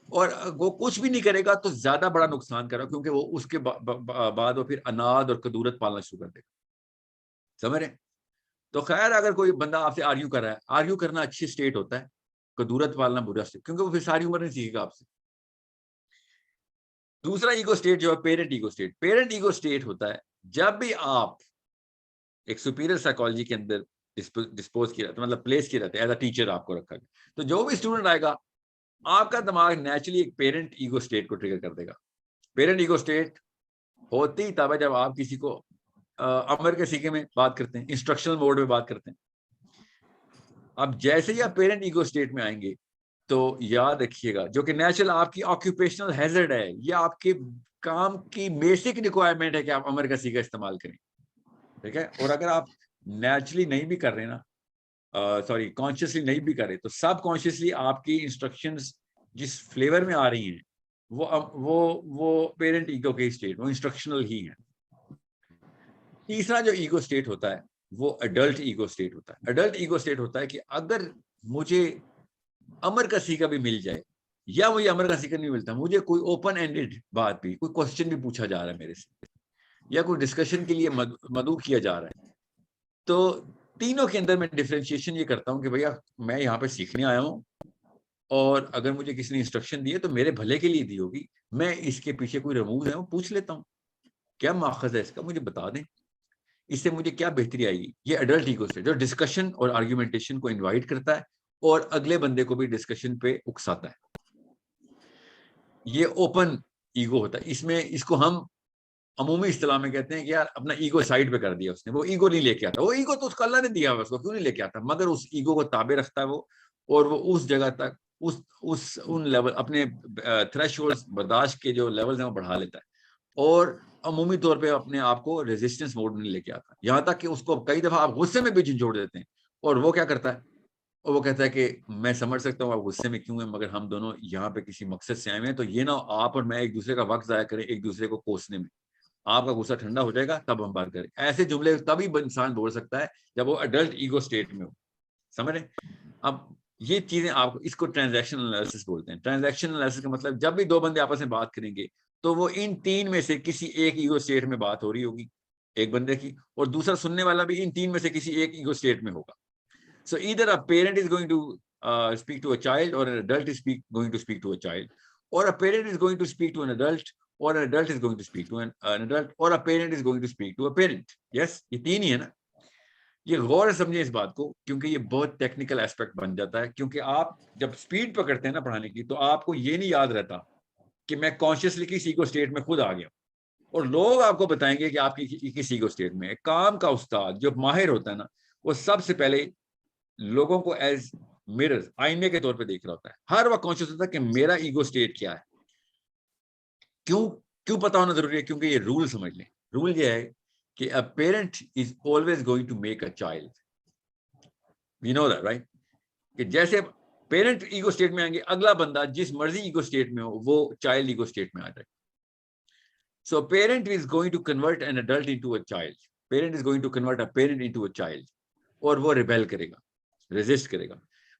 اور وہ کچھ بھی نہیں کرے گا تو زیادہ بڑا نقصان کرے گا, کیونکہ وہ اس کے بعد وہ پھر اناد اور کدورت پالنا شروع کر دے گا. سمجھ رہے؟ تو خیر, اگر کوئی بندہ آپ سے آرگیو کر رہا ہے, آرگیو کرنا اچھی اسٹیٹ ہوتا ہے, کدورت پالنا برا اسٹیٹ, کیونکہ وہ پھر ساری عمر نہیں سیکھے گا آپ سے. دوسرا ایگو اسٹیٹ جو ہے parent ego state. Parent ego state ہوتا ہے جب بھی آپ ایک سپیریئر سائیکالوجی کے اندر ڈسپوز کیا جاتا ہے, مطلب پلیس کیا جاتا ہے ایز اے ٹیچر, آپ کو رکھا گیا, تو جو بھی اسٹوڈنٹ آئے گا آپ کا دماغ نیچرلی ایک پیرنٹ ایگو اسٹیٹ کو ٹریگر کر دے گا. پیرنٹ ایگو اسٹیٹ ہوتی ہی تب ہے جب آپ کسی کو امر کے سیغے میں بات کرتے ہیں, انسٹرکشنل موڈ میں بات کرتے ہیں. اب جیسے ہی آپ پیرنٹ ایگو اسٹیٹ میں آئیں گے تو یاد رکھیے گا, جو کہ نیچرل آپ کی آکوپیشنل ہیزرڈ ہے, یہ آپ کے کام کی بیسک ریکوائرمنٹ ہے کہ آپ امر کا سیغہ استعمال کریں, ٹھیک ہے. اور اگر آپ نیچرلی نہیں بھی کر رہے نا, سوری کانشیسلی نہیں بھی کر رہے, تو سب کانشیسلی آپ کی انسٹرکشنز جس فلیور میں آ رہی ہیں وہ پیرنٹ ایگو کے اسٹیٹ, وہ انسٹرکشنل ہی ہیں. تیسرا جو ایگو اسٹیٹ ہوتا ہے وہ اڈلٹ ایگو اسٹیٹ ہوتا ہے. اڈلٹ ایگو اسٹیٹ ہوتا ہے کہ اگر مجھے امر کا سیغہ بھی مل جائے یا مجھے امر کا سیغہ نہیں ملتا, مجھے کوئی اوپن اینڈڈ بات بھی, کوئی کوشچن بھی پوچھا جا رہا ہے میرے سے, یا کوئی ڈسکشن کے لیے مدعو کیا جا رہا ہے, تو تینوں کے اندر میں ڈیفرینشیشن یہ کرتا ہوں کہ بھیا میں یہاں پہ سیکھنے آیا ہوں, اور اگر مجھے کسی نے انسٹرکشن دی ہے تو میرے بھلے کے لیے دی ہوگی, میں اس کے پیچھے کوئی رموز ہے وہ پوچھ لیتا ہوں, کیا ماخذ ہے اس کا, مجھے بتا دیں, اس سے مجھے کیا بہتری آئے گی. یہ اڈلٹ ایگو اسٹیٹ جو ڈسکشن اور آرگیومنٹیشن کو انوائٹ کرتا ہے اور اگلے بندے کو بھی ڈسکشن پہ اکساتا ہے. یہ اوپن ایگو ہوتا ہے. اس کو ہم عمومی اصطلاح میں کہتے ہیں کہ یار اپنا ایگو سائڈ پہ کر دیا اس نے, وہ ایگو نہیں لے کے آتا. وہ ایگو تو اس کو اللہ نے دیا ہوا, اس کو کیوں نہیں لے کے آتا, مگر اس ایگو کو تابع رکھتا ہے وہ, اور وہ اس جگہ تک ان لیول اپنے تھریش ہولڈ برداشت کے جو لیولز ہیں وہ بڑھا لیتا ہے, اور عمومی طور پہ اپنے آپ کو ریزسٹنس موڈ میں لے کے آتا ہے. یہاں تک کہ اس کو کئی دفعہ آپ غصے میں بھی جھنجھوڑ دیتے ہیں, اور وہ کیا کرتا ہے, اور وہ کہتا ہے کہ میں سمجھ سکتا ہوں آپ غصے میں کیوں ہیں, مگر ہم دونوں یہاں پہ کسی مقصد سے آئے ہوئے ہیں, تو یہ نہ آپ اور میں ایک دوسرے کا وقت ضائع کریں ایک دوسرے کو کوسنے میں. آپ کا غصہ ٹھنڈا ہو جائے گا تب ہم بات کریں. ایسے جملے تبھی انسان بول سکتا ہے جب وہ اڈلٹ ایگو اسٹیٹ میں ہو. سمجھ رہے ہیں؟ اب یہ چیزیں آپ اس کو ٹرانزیکشن انالیسس بولتے ہیں. ٹرانزیکشن انالیسس کا مطلب جب بھی دو بندے آپس میں بات کریں گے تو وہ ان تین میں سے کسی ایک ایگو اسٹیٹ میں بات ہو رہی ہوگی ایک بندے کی, اور دوسرا سننے والا بھی ان تین میں سے کسی ایک ایگو اسٹیٹ میں ہوگا. So either a parent is going to speak to a child, or an adult is going to speak to a child, or a parent is going to speak to an adult, or an adult is going to speak to an adult, or a parent is going to speak to a parent. Yes, یہ تین ہی ہے نا. یہ غور سے سمجھیں اس بات کو, کیونکہ یہ بہت ٹیکنیکل ایسپیکٹ بن جاتا ہے. کیونکہ آپ جب سپیڈ پکڑتے ہیں نا پڑھانے کی, تو آپ کو یہ نہیں یاد رہتا کہ میں کانشیسلی کسی ایگو اسٹیٹ میں خود آ گیا, اور لوگ آپ کو بتائیں گے کہ آپ کی کسی ایگو اسٹیٹ میں. کام کا استاد جو ماہر ہوتا ہے نا, وہ سب سے پہلے لوگوں کو ایز میرر, آئینے کے طور پہ دیکھ رہا ہوتا ہے. ہر وقت کانشیس ہوتا ہے کہ میرا ایگو اسٹیٹ کیا ہے. کیوں پتا ہونا ضروری ہے؟ کیونکہ یہ رول سمجھ لیں. رول یہ ہے کہ a parent is always going to make a child. We know that, right? کہ جیسے پیرنٹ ایگو اسٹیٹ میں آئیں گے, اگلا بندہ جس مرضی ایگو اسٹیٹ میں ہو وہ چائلڈ ایگو اسٹیٹ میں آ جائے. So parent is going to convert an adult into a child. Parent is going to convert a parent into a child. اور وہ ریبیل کرے گا, ریزسٹ کرے گا.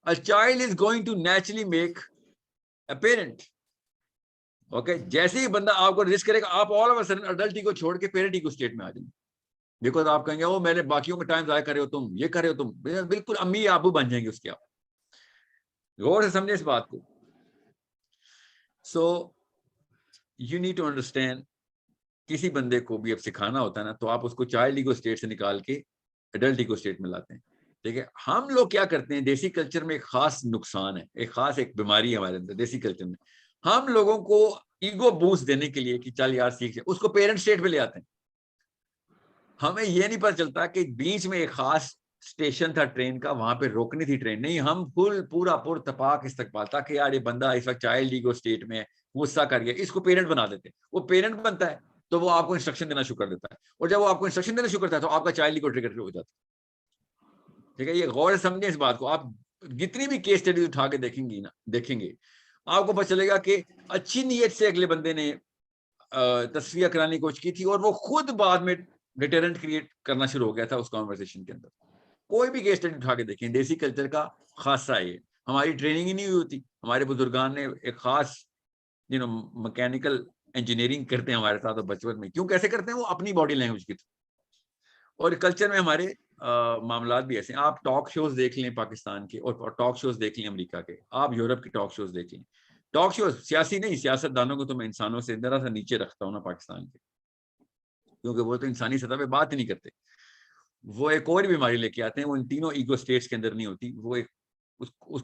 A child is going to naturally make a parent. Okay, جیسے ہی بندہ آپ کو resist کرے گا, آپ all of a sudden adult ego چھوڑ کے پیرنٹ ایگو اسٹیٹ میں آ جائیں گے. بیکاز آپ کہیں گے وہ میں نے باقیوں میں ٹائم ضائع کر رہے ہو, تم یہ کر رہے ہو, تم بالکل امی ابو بن جائیں گے اس کے. آپ غور سے سمجھے اس بات کو. So you need to understand, کسی بندے کو بھی اب سکھانا ہوتا ہے نا, تو آپ اس کو چائلڈ ایگو اسٹیٹ سے نکال کے ایڈلٹ ایگو اسٹیٹ میں لاتے ہیں. ٹھیک ہے, ہم لوگ کیا کرتے ہیں, دیسی کلچر میں ایک خاص نقصان ہے, ایک بیماری ہے ہمارے اندر دیسی کلچر میں. ہم لوگوں کو ایگو بوسٹ دینے کے لیے کہ چل یار سیکھ, اس کو پیرنٹ اسٹیٹ پہ لے آتے ہیں. ہمیں یہ نہیں پتا چلتا کہ بیچ میں ایک خاص اسٹیشن تھا ٹرین کا, وہاں پہ روکنی تھی ٹرین. نہیں, ہم پورا تپاک استقبال تھا کہ یار یہ بندہ اس وقت چائلڈ ایگو اسٹیٹ میں غصہ کر گیا, اس کو پیرنٹ بنا دیتے. وہ پیرنٹ بنتا ہے تو وہ آپ کو انسٹرکشن دینا شروع کر دیتا ہے, اور جب وہ آپ کو انسٹرکشن دینا شروع کرتا ہے تو آپ کا چائلڈ ایگو ٹریگر ہو جاتا ہے. ٹھیک ہے, یہ غور سے سمجھیں اس بات کو. آپ جتنی بھی کیس اسٹڈیز اٹھا کے دیکھیں گے, آپ کو پتہ چلے گا کہ اچھی نیت سے اگلے بندے نے تصفیہ کرانے کی کوشش کی تھی, اور وہ خود بعد میں ڈیٹرنٹ کریٹ کرنا شروع ہو گیا تھا اس کانورسیشن کے اندر. کوئی بھی کیس اسٹڈی اٹھا کے دیکھیں, دیسی کلچر کا خاصہ ہے یہ. ہماری ٹریننگ ہی نہیں ہوئی ہوتی. ہمارے بزرگان نے ایک خاص مکینیکل انجینئرنگ کرتے ہیں ہمارے ساتھ بچپن میں. کیوں کیسے کرتے ہیں؟ وہ اپنی باڈی لینگویج کی. اور کلچر میں ہمارے معاملات بھی ایسے ہیں. آپ ٹاک شوز دیکھ لیں پاکستان کے, اور ٹاک شوز دیکھ لیں امریکہ کے, آپ یورپ کے ٹاک شوز دیکھ لیں. ٹاک شوز سیاسی نہیں, سیاست دانوں کو تو میں انسانوں سے ذرا سا نیچے رکھتا ہوں نا پاکستان کے, کیونکہ وہ تو انسانی سطح پہ بات ہی نہیں کرتے. وہ ایک اور بیماری لے کے آتے ہیں, وہ ان تینوں ایگو اسٹیٹس کے اندر نہیں ہوتی. وہ ایک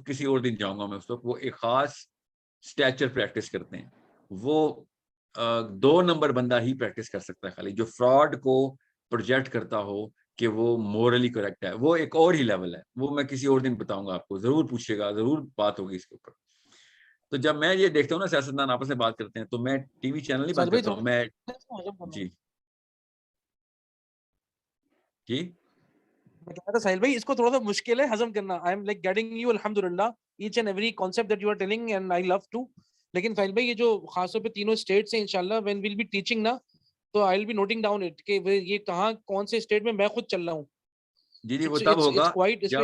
کسی اور دن جاؤں گا میں اس وقت. وہ ایک خاص اسٹیچر پریکٹس کرتے ہیں. وہ 2 نمبر بندہ ہی پریکٹس کر سکتا ہے خالی, جو فراڈ کو پروجیکٹ کرتا ہو کہ وہ مورلی کریکٹ ہے. وہ ایک اور ہی لیول ہے. وہ میں کسی اور دن بتاؤں گا آپ کو, ضرور پوچھے گا, ضرور بات ہوگی اس کے اوپر. تو جب میں یہ دیکھتا ہوں نا سیاستدان آپس میں بات کرتے ہیں, تو میں ٹی وی چینل نہیں بند کرتا ہوں. میں جی ساحل بھائی, اس کو تھوڑا سا مشکل ہے ہضم کرنا. I am like getting you الحمدللہ each and every concept that you are telling, and I love to. لیکن ساحل بھائی, یہ جو خاص طور پہ تینوں اسٹیٹس ہیں, انشاءاللہ وین ویل بی ٹیچنگ نا, تو I will be noting down it کہ یہ کہاں کون سے اسٹیٹ میں میں خود چل رہا ہوں. جی وہ تب ہوگا جب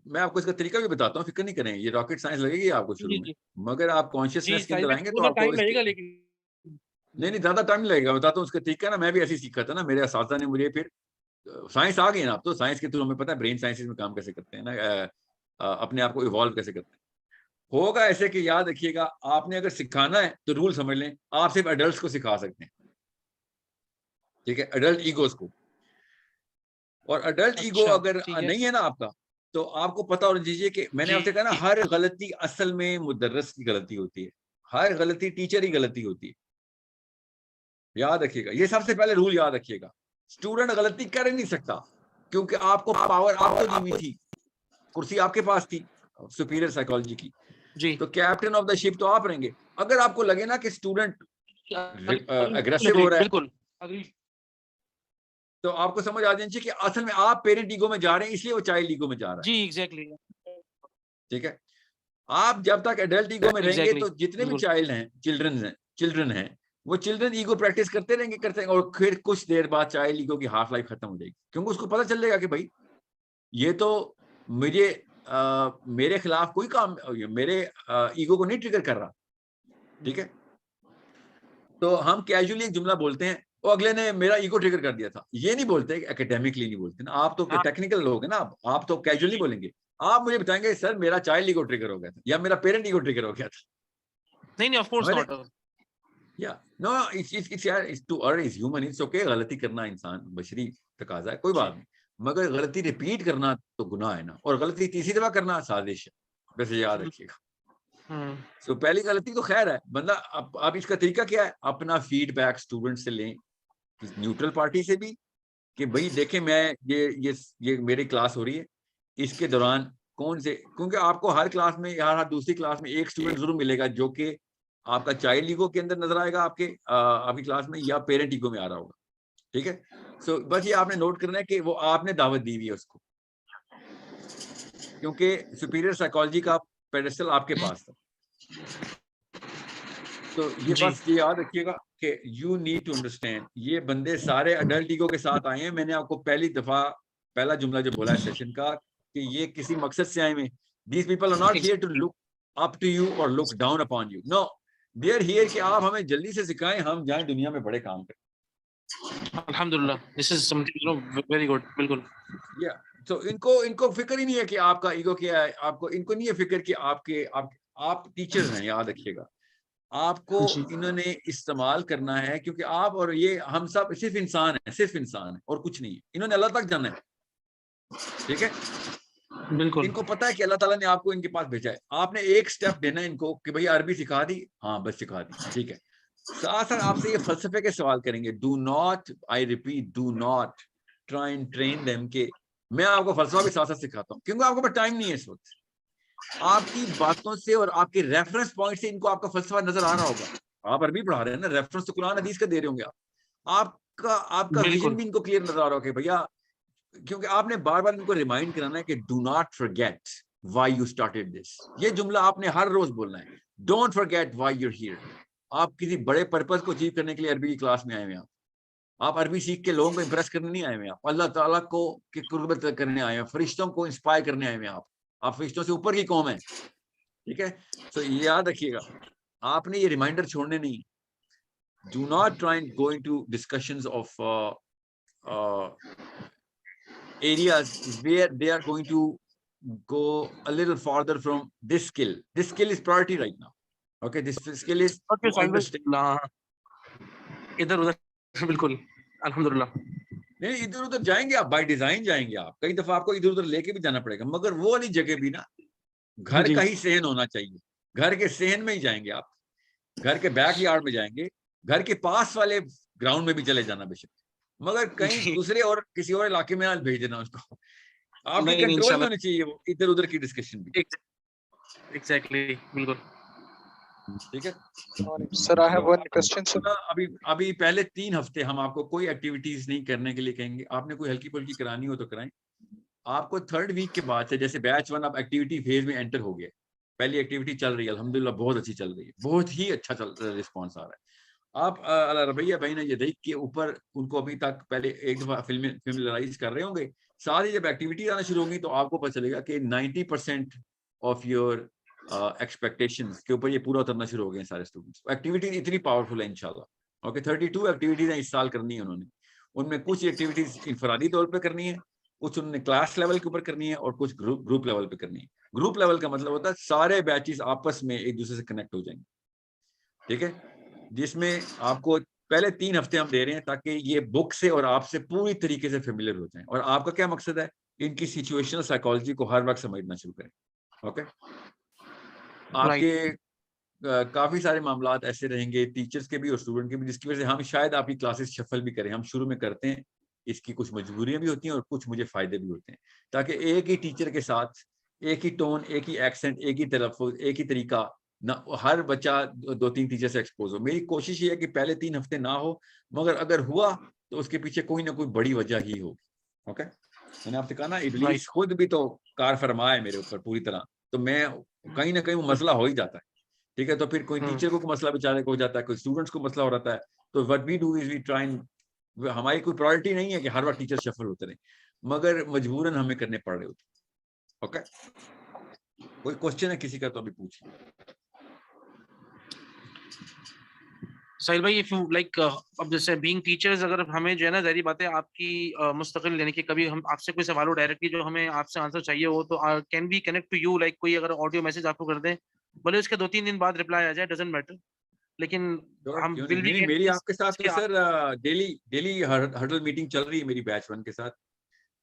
میں آپ کو اس کا طریقہ بھی بتاتا ہوں, فکر نہیں کریں. یہ راکٹ سائنس لگے گی آپ کو شروع میں, مگر آپ کانشیسنیس کے اندر آئیں گے تو آپ کو لگے گا. لیکن نہیں زیادہ ٹائم لگے گا. بتاتا ہوں اس کا طریقہ نا. میں بھی ایسے سیکھا تھا نا, میرے اساتذہ نے مجھے, پھر سائنس آ گئی نا اب تو. سائنس کے تھرو ہمیں پتہ ہے برین سائنسز میں کام کیسے کرتے ہیں نا, اپنے آپ کو ایوالو کیسے کرتے ہیں. ہوگا ایسے کہ یاد رکھیے گا, آپ نے اگر سکھانا ہے تو رول سمجھ لیں, آپ صرف ایڈلٹس کو سکھا سکتے ہیں. ٹھیک ہے, ایڈلٹ ایگوز کو. اور ایڈلٹ ایگو اگر نہیں ہے نا آپ کا, تو آپ کو پتا ہونا چاہیے کہ میں نے آپ سے کہا نا, ہر غلطی اصل میں مدرس کی غلطی ہوتی ہے, ہر غلطی ٹیچر کی غلطی ہوتی ہے. یاد رکھیے گا, یہ سب سے پہلے رول یاد رکھیے گا. اسٹوڈنٹ غلطی کر ہی نہیں سکتا, کیونکہ آپ کو پاور آپ کو دی ہوئی تھی, کرسی آپ کے پاس تھی سپیریئر سائیکالوجی کی. تو کیپٹن آف دا شپ تو آپ رہیں گے. اگر آپ کو لگے نا کہ اسٹوڈنٹ اگریسو ہو رہا ہے, تو آپ کو سمجھ آ جانی چاہیے کہ اصل میں آپ پیرنٹ ایگو میں جا رہے ہیں, اس لیے وہ چائلڈ ایگو میں جا رہا ہے. جی ایگزیکٹلی. ٹھیک ہے, آپ جب تک ایڈلٹ ایگو میں رہیں گے تو جتنے بھی چائلڈ ہیں, چلڈرن ہیں, وہ چلڈرن ایگو پریکٹس کرتے رہیں گے اور پھر کچھ دیر بعد چائلڈ ایگو کی ہاف لائف ختم ہو جائے گی, کیونکہ اس کو پتہ چل جائے گا کہ بھائی یہ تو مجھے میرے خلاف کوئی کام, میرے ایگو کو نہیں ٹریگر کر رہا. ٹھیک ہے, تو ہم کیجولی ایک جملہ بولتے ہیں وہ اگلے نے میرا ایگو ٹریگر کر دیا تھا, یہ نہیں بولتے, اکیڈیمکلی نہیں بولتے نا. آپ تو ٹیکنیکل لوگ ہیں نا, آپ تو کیجولی بولیں گے. آپ مجھے بتائیں گے سر میرا چائلڈ ایگو ٹریگر ہو گیا تھا یا میرا پیرنٹ ایگو ٹریگر ہو گیا تھا. نہیں, of course not. No, it's to err is human. It's okay, غلطی کرنا انسان بشری تقاضا ہے, کوئی بات نہیں, مگر غلطی ریپیٹ کرنا تو گناہ ہے نا, اور غلطی تیسری دفعہ کرنا سازش ہے, ویسے یاد رکھیے گا. سو پہلی غلطی تو خیر ہے, بندہ اب اس کا طریقہ کیا ہے, اپنا فیڈ بیک اسٹوڈنٹ سے لیں, نیوٹرل پارٹی سے بھی, کہ بھائی دیکھیں میں یہ میری کلاس ہو رہی ہے, اس کے دوران کون سے, کیونکہ آپ کو ہر کلاس میں یا ہر دوسری کلاس میں ایک اسٹوڈنٹ ضرور ملے گا جو کہ آپ کا چائلڈ ایگو کے اندر نظر آئے گا آپ کی کلاس میں, یا پیرنٹ ایگو میں آ رہا ہوگا. ٹھیک ہے, سو بس یہ آپ نے نوٹ کرنا ہے کہ وہ آپ نے دعوت دی ہوئی ہے اس کو, کیونکہ سپیریئر سائیکالوجی کا پیڈسٹل آپ کے پاس تھا. تو یہ بس یہ یاد رکھیے گا کہ یو نیڈ ٹو انڈرسٹینڈ, یہ بندے سارے اڈلٹ ایگو کے ساتھ آئے ہیں. میں نے آپ کو پہلی دفعہ پہلا جملہ جو بولا ہے سیشن کا, کہ یہ کسی مقصد سے آئے ہوئے, these people are not here to look up to you اور look down upon you. No, they are here کہ آپ ہمیں جلدی سے سکھائیں, ہم جائیں دنیا میں بڑے کام کریں. الحمدللہ, this is something very good. بالکل. تو ان کو فکر ہی نہیں ہے کہ آپ کا ایگو کیا ہے, ان کو نہیں ہے فکر کہ آپ ٹیچرز ہیں. یاد رکھیے گا, آپ کو انہوں نے استعمال کرنا ہے, کیونکہ آپ اور یہ ہم سب صرف انسان ہیں اور کچھ نہیں ہے. انہوں نے اللہ تک جانا ہے. ٹھیک ہے, بالکل. ان کو پتا ہے کہ اللہ تعالیٰ نے آپ کو ان کے پاس بھیجا ہے. آپ نے ایک سٹیپ دینا ہے ان کو کہ بھئی عربی سکھا دی, ہاں بس سکھا دی, ٹھیک ہے. ساتھ ساتھ آپ سے یہ فلسفے کے سوال کریں گے. Do not, I repeat, do not try and train them, کہ میں آپ کو فلسفہ بھی ساتھ ساتھ سکھاتا ہوں, کیونکہ آپ کے پاس ٹائم نہیں ہے اس وقت. آپ کی باتوں سے اور آپ کے ریفرنس پوائنٹ سے ان کو آپ کا فلسفہ نظر آ رہا ہوگا. آپ عربی پڑھا رہے ہیں نا, ریفرنس تو قرآن حدیث کا دے رہے ہوں گے. آپ کا ویژن بھی ان کو کلیئر نظر آ رہا ہوگا کہ بھیا, کیونکہ آپ نے بار بار ان کو ریمائنڈ کرانا ہے کہ do not forget why you started this. یہ جملہ آپ نے ہر روز بولنا ہے, don't forget why you here. آپ کسی بڑے پرپز کو اچیو کرنے کے لیے عربی کی کلاس میں آئے ہوئے ہیں. آپ عربی سیکھ کے لوگوں کو امپریس کرنے نہیں آئے ہوئے, آپ اللہ تعالیٰ کو کی قربت کرنے آئے ہیں, فرشتوں کو انسپائر کرنے آئے ہوئے ہیں. آپ فرشتوں سے اوپر کی قوم ہیں. ٹھیک ہے, تو یاد رکھیے گا, آپ نے یہ ریمائنڈر چھوڑنے نہیں. Do not try and go into discussions of areas where they are going to go a little farther from this skill. This skill is priority right now. Okay, this skill is to understand. ادھر ادھر بالکل الحمدللہ. نہیں, ادھر ادھر جائیں گے آپ, بائی ڈیزائن جائیں گے آپ. کئی دفعہ آپ کو ادھر ادھر لے کے بھی جانا پڑے گا, مگر وہ والی جگہ بھی نا گھر کا ہی صحن ہونا چاہیے. گھر کے صحن میں ہی جائیں گے آپ, گھر کے بیک یارڈ میں جائیں گے, گھر کے پاس والے گراؤنڈ میں بھی چلے جانا بے شک, مگر کہیں دوسرے اور کسی اور علاقے میں نہ بھیج دینا اس کو. آپ کے کنٹرول میں ہونی چاہیے وہ ادھر ادھر کی ڈسکشن بھی. ایگزیکٹلی, بالکل. ٹھیک ہے سر, I have one question, sir. ابھی پہلے 3 ہفتے ہم آپ کو کوئی ایکٹیویٹیز نہیں کرنے کے لیے کہیں گے. آپ نے کوئی ہلکی پھلکی کرانی ہو تو کرائیں. آپ کو 3rd ویک کے بعد سے, جیسے بیچ 1 اب ایکٹیویٹی فیز میں انٹر ہو گیا, پہلی ایکٹیویٹی چل رہی ہے الحمدللہ, بہت اچھی چل رہی ہے, بہت ہی اچھا رسپانس آ رہا ہے. آپ ربیہ بھائی نے یہ دیکھ کے اوپر ان کو ابھی تک پہلے ایک دفعہ فیملرائز کر رہے ہوں گے. ساتھ ہی جب ایکٹیویٹی آنا شروع ہوگی تو آپ کو پتہ چلے گا کہ 90% آف یور ایکسپیکٹیشنز کے اوپر یہ پورا اترنا شروع ہو گئے ہیں سارے اسٹوڈنٹس. ایکٹیویٹی اتنی پاورفل ہے انشاءاللہ. اوکے, 32 ایکٹیویٹیز ہیں اس سال کرنی ہے انہوں نے. ان میں کچھ ایکٹیویٹیز انفرادی طور پہ کرنی ہے, کچھ انہوں نے کلاس لیول کے اوپر کرنی ہے, اور کچھ گروپ لیول پہ کرنی ہے. گروپ لیول کا مطلب ہوتا ہے سارے بیچز آپس میں ایک دوسرے سے کنیکٹ ہو جائیں گے. ٹھیک ہے, جس میں آپ کو پہلے 3 ہفتے ہم دے رہے ہیں تاکہ یہ بک سے اور آپ سے پوری طریقے سے فیملیئر ہو جائیں. اور آپ کا کیا مقصد ہے, ان کی سچویشنل سائیکالوجی کو ہر وقت سمجھنا شروع کریں. اوکے, آپ کے کافی سارے معاملات ایسے رہیں گے, ٹیچرز کے بھی اور اسٹوڈنٹ کے بھی, جس کی وجہ سے ہم شاید آپ کی کلاسز شفل بھی کریں. ہم شروع میں کرتے ہیں, اس کی کچھ مجبوریاں بھی ہوتی ہیں اور کچھ مجھے فائدے بھی ہوتے ہیں, تاکہ ایک ہی ٹیچر کے ساتھ ایک ہی ٹون, ایک ہی ایکسنٹ, ایک ہی تلفظ, ایک ہی طریقہ نہ, ہر بچہ 2-3 ٹیچر سے ایکسپوز ہو. میری کوشش یہ ہے کہ پہلے 3 ہفتے نہ ہو, مگر اگر ہوا تو اس کے پیچھے کوئی نہ کوئی بڑی وجہ ہی ہوگی. اوکے, میں نے آپ سے کہا نا, ابلیس خود بھی تو کار فرما ہے میرے اوپر پوری طرح, تو میں کہیں نہ کہیں وہ مسئلہ ہو ہی جاتا ہے. ٹھیک ہے. تو پھر کوئی ٹیچر کو مسئلہ بیچارے کو ہو جاتا ہے, کوئی اسٹوڈنٹس کو مسئلہ ہو رہتا ہے. تو what we do is we try, ہماری کوئی پرائرٹی نہیں ہے کہ ہر وقت ٹیچر شفل ہوتے رہیں, مگر مجبوراً ہمیں کرنے پڑ رہے ہوتے. اوکے, کوئی کوشچن ہے کسی کا تو ابھی پوچھیے. ساحل بھائی if you like اب جیسے being teachers, اگر ہمیں جو ہے نا ظاہری بات ہے آپ کی مستقل یعنی کہ کبھی ہم آپ سے کوئی سوال ہو ڈائریکٹلی جو ہمیں آپ سے آنسر چاہیے ہو تو can be connect to you, like کوئی اگر آڈیو میسج آپ کو کر دیں, بھلے اس کے 2-3 دن بعد رپلائی آ جائے, ڈزنٹ میٹر, لیکن ہم ول بی میری آپ کے ساتھ تو سر ڈیلی ہرڈل میٹنگ چل رہی ہے میری بیچ 1 کے ساتھ.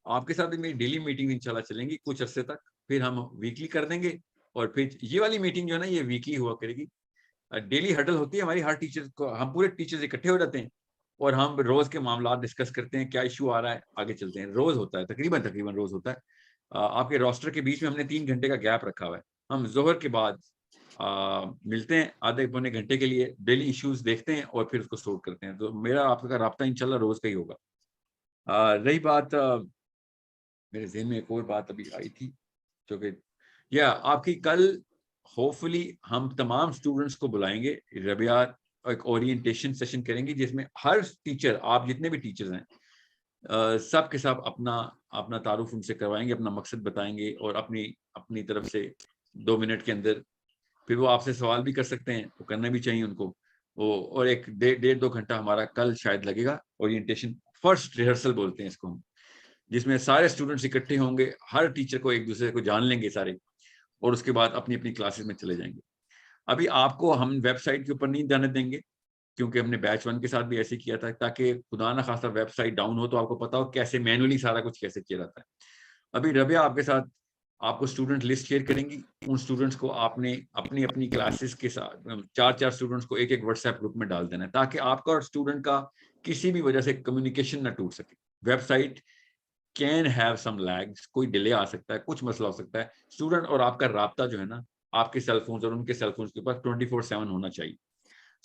آپ کے ساتھ بھی میری ڈیلی میٹنگ انشاءاللہ چلیں گی کچھ عرصے تک, پھر ہم ویکلی کر دیں گے, اور پھر یہ والی میٹنگ جو ہے نا یہ ویکلی ہوا کرے گی. ڈیلی ہرڈل ہوتی ہے ہماری, ہر ٹیچر کو, ہم پورے ٹیچرز اکٹھے ہو جاتے ہیں اور ہم روز کے معاملات ڈسکس کرتے ہیں, کیا ایشو آ رہا ہے, آگے چلتے ہیں. روز ہوتا ہے, تقریباً روز ہوتا ہے. آپ کے روسٹر کے بیچ میں ہم نے 3 گھنٹے کا گیپ رکھا ہوا ہے. ہم ظہر کے بعد ملتے ہیں آدھے پونے گھنٹے کے لیے, ڈیلی ایشوز دیکھتے ہیں اور پھر اس کو سورٹ کرتے ہیں. تو میرا آپ کا رابطہ انشاءاللہ روز کا ہی ہوگا. رہی بات, میرے ذہن میں ایک اور بات ابھی آئی تھی جو کہ آپ کی کل ہوپ فلی ہم تمام اسٹوڈنٹس کو بلائیں گے. ربیع ایک اورینٹیشن سیشن کریں گے جس میں ہر ٹیچر, آپ جتنے بھی ٹیچرز ہیں سب کے ساتھ اپنا تعارف ان سے کروائیں گے, اپنا مقصد بتائیں گے, اور اپنی طرف سے 2 منٹ کے اندر پھر وہ آپ سے سوال بھی کر سکتے ہیں, وہ کرنا بھی چاہیے ان کو. اور ایک 1.5-2 گھنٹہ ہمارا کل شاید لگے گا. اورینٹیشن فرسٹ ریہرسل بولتے ہیں اس کو ہم, جس میں سارے اسٹوڈنٹس اکٹھے ہوں گے, ہر ٹیچر کو ایک دوسرے کو جان لیں گے سارے, اور اس کے بعد اپنی اپنی کلاسز میں چلے جائیں گے. ابھی آپ کو ہم ویب سائٹ کے اوپر نہیں جانے دیں گے, کیونکہ ہم نے بیچ 1 کے ساتھ بھی ایسے کیا تھا, تاکہ خدا نہ خاصا ویب سائٹ ڈاؤن ہو تو آپ کو پتا ہو کیسے مینولی سارا کچھ کیسے کیا جاتا ہے. ابھی ربیع آپ کے ساتھ آپ کو اسٹوڈنٹ لسٹ شیئر کریں گی. ان اسٹوڈنٹس کو آپ نے اپنی کلاسز کے ساتھ 4 اسٹوڈنٹس کو ایک واٹس ایپ گروپ میں ڈال دینا ہے, تاکہ آپ کا اور اسٹوڈنٹ کا کسی بھی وجہ سے کمیونیکیشن نہ ٹوٹ سکے. Website can have some lags, کوئی ڈیلے آ سکتا ہے, کچھ مسئلہ ہو سکتا ہے. اسٹوڈنٹ اور آپ کا رابطہ جو ہے نا آپ کے سیل فونز اور ان کے سیل فونز کے پاس 24/7 ہونا چاہیے.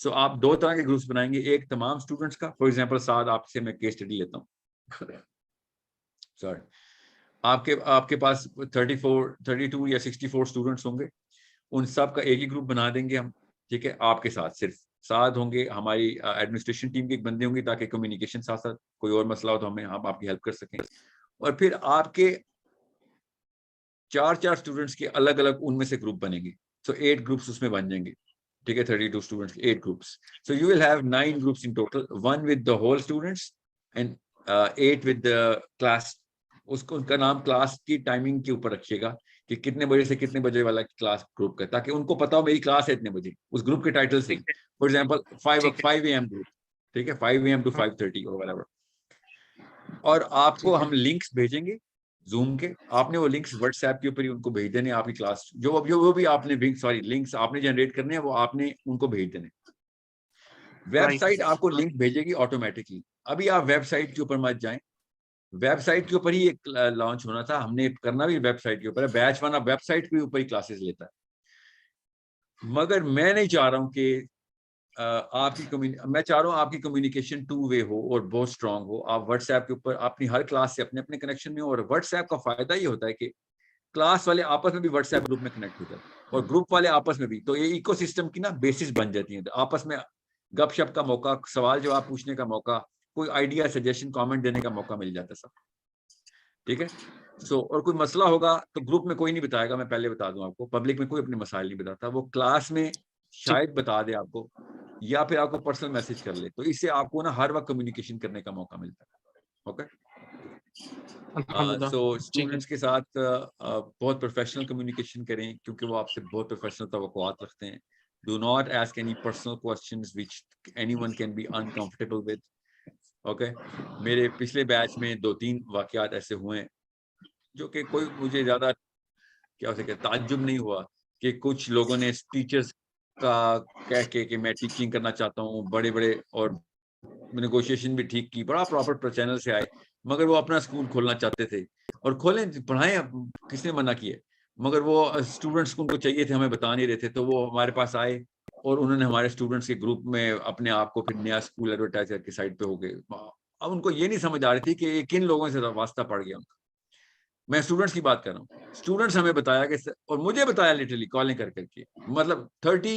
سو آپ 2 طرح کے گروپس بنائیں گے, ایک تمام اسٹوڈنٹس کا, فار ایگزامپل ساتھ آپ سے میں کیس اسٹڈی لیتا ہوں, سوری آپ کے پاس 32 یا 64 اسٹوڈنٹس ہوں گے, ان سب کا ایک ہی گروپ بنا دیں گے ہم, ٹھیک ہے. آپ کے ساتھ صرف ساتھ ہوں گے ہماری ایڈمنسٹریشن ٹیم کے ایک بندے ہوں گے, تاکہ کمیونیکیشن ساتھ کوئی اور مسئلہ ہو تو ہم آپ کی ہیلپ کر سکیں. اور پھر آپ کے 4 اسٹوڈنٹس کے الگ الگ ان میں سے گروپ بنیں گے. سو 8 گروپس اس میں بن جائیں گے, ٹھیک ہے. 32 اسٹوڈنٹس کے 8 groups. So you will have 9 groups in total, 1 with the whole students and 8 with the class. اس کو ان کا نام کلاس کی ٹائمنگ کے اوپر رکھیے گا کہ کتنے بجے سے کتنے بجے والا کلاس گروپ کا, تاکہ ان کو پتا ہو میری کلاس ہے اتنے بجے, اس گروپ کے ٹائٹل سے. فار ایگزامپل 5 AM گروپ, ٹھیک ہے, 5 AM to 5:30 اور whatever. اور آپ کو ہم لنکس بھیجیں گے زوم کے, آپ نے وہ لنکس واٹس ایپ کے اوپر ہی ان کو بھیج دینے. آپ کی کلاس جو بھی آپ نے لنکس آپ نے جنریٹ کرنے ہیں وہ آپ نے ان کو بھیج دینے. ویب سائٹ آپ کو لنک بھیجے گی آٹومیٹکلی. ابھی آپ ویب سائٹ کے اوپر مت جائیں, ویب سائٹ کے اوپر ہی ایک لانچ ہونا تھا, ہم نے کرنا بھی ویب سائٹ کے اوپر ہے. بیچ 1 ویب سائٹ کے اوپر ہی کلاسز لیتا ہے, مگر میں نہیں چاہ رہا ہوں کہ میں چاہ رہا ہوں آپ کی کمیونیکیشن 2 وے ہو اور بہت اسٹرانگ ہو. آپ واٹس ایپ کے اوپر اپنی ہر کلاس سے اپنے کنیکشن میں ہو, اور واٹس ایپ کا فائدہ یہ ہوتا ہے کہ کلاس والے آپس میں بھی واٹس ایپ گروپ میں کنیکٹ ہو جاتے ہیں, اور گروپ والے آپس میں بھی. تو یہ ایکو سسٹم کی نا بیسس بن جاتی ہیں, آپس میں گپ شپ کا موقع, سوال جواب پوچھنے کا موقع, کوئی آئیڈیا سجیشن کامنٹ دینے کا موقع مل جاتا ہے سب, ٹھیک ہے. سو اور کوئی مسئلہ ہوگا تو گروپ میں کوئی نہیں بتائے گا, میں پہلے بتا دوں آپ کو, پبلک میں کوئی اپنے مسائل نہیں بتاتا, وہ کلاس میں شاید بتا دے آپ کو, یا پھر آپ کو پرسنل میسج کر لے. تو اس سے آپ کو نا ہر وقت کمیونیکیشن کرنے کا موقع ملتا ہے. اوکے, سو اسٹوڈنٹس کے ساتھ بہت پروفیشنل کمیونیکیشن کریں, کیونکہ وہ آپ سے بہت پروفیشنل توقعات رکھتے ہیں. Do not ask any personal questions which anyone can be uncomfortable with. Okay, میرے پچھلے بیچ میں 2-3 واقعات ایسے ہوئے ہیں جو کہ کوئی مجھے زیادہ کیا ہو سکے تعجب نہیں ہوا, کہ کچھ لوگوں نے ٹیچرز کا کہہ کے کہ میں ٹیچنگ کرنا چاہتا ہوں, بڑے اور نیگوشیشن بھی ٹھیک کی, بڑا پراپر چینل سے آئے, مگر وہ اپنا اسکول کھولنا چاہتے تھے, اور کھولیں پڑھائیں, کس نے منع کیے, مگر وہ اسٹوڈنٹس کو ان کو چاہیے تھے, ہمیں بتا نہیں رہے تھے. تو وہ ہمارے پاس آئے اور انہوں نے ہمارے اسٹوڈنٹس کے گروپ میں اپنے آپ کو پھر نیا اسکول ایڈورٹائز کر کے سائٹ پہ ہو گئے. اب ان کو یہ نہیں سمجھ آ رہی تھی کہ یہ کن لوگوں سے واسطہ پڑ گیا ان کا. میں اسٹوڈنٹس کی بات کر رہا ہوں, اسٹوڈنٹس ہمیں بتایا کہ, اور مجھے بتایا لٹرلی کالنگ کر کے, مطلب 30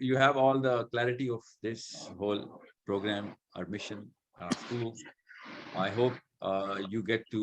you have all the clarity of this whole program, our mission, our school. I hope you get to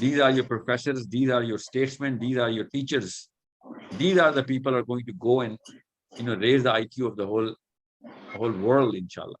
These are your professors, these are your statesmen, these are your teachers, these are the people who are going to go and raise the IQ of the whole world inshallah.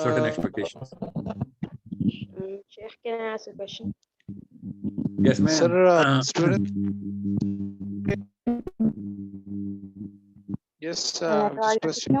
certain expectations. Sheikh, can I ask a question? Yes, ma'am. Sir, student. Yes, just question.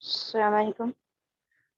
Assalamu alaikum.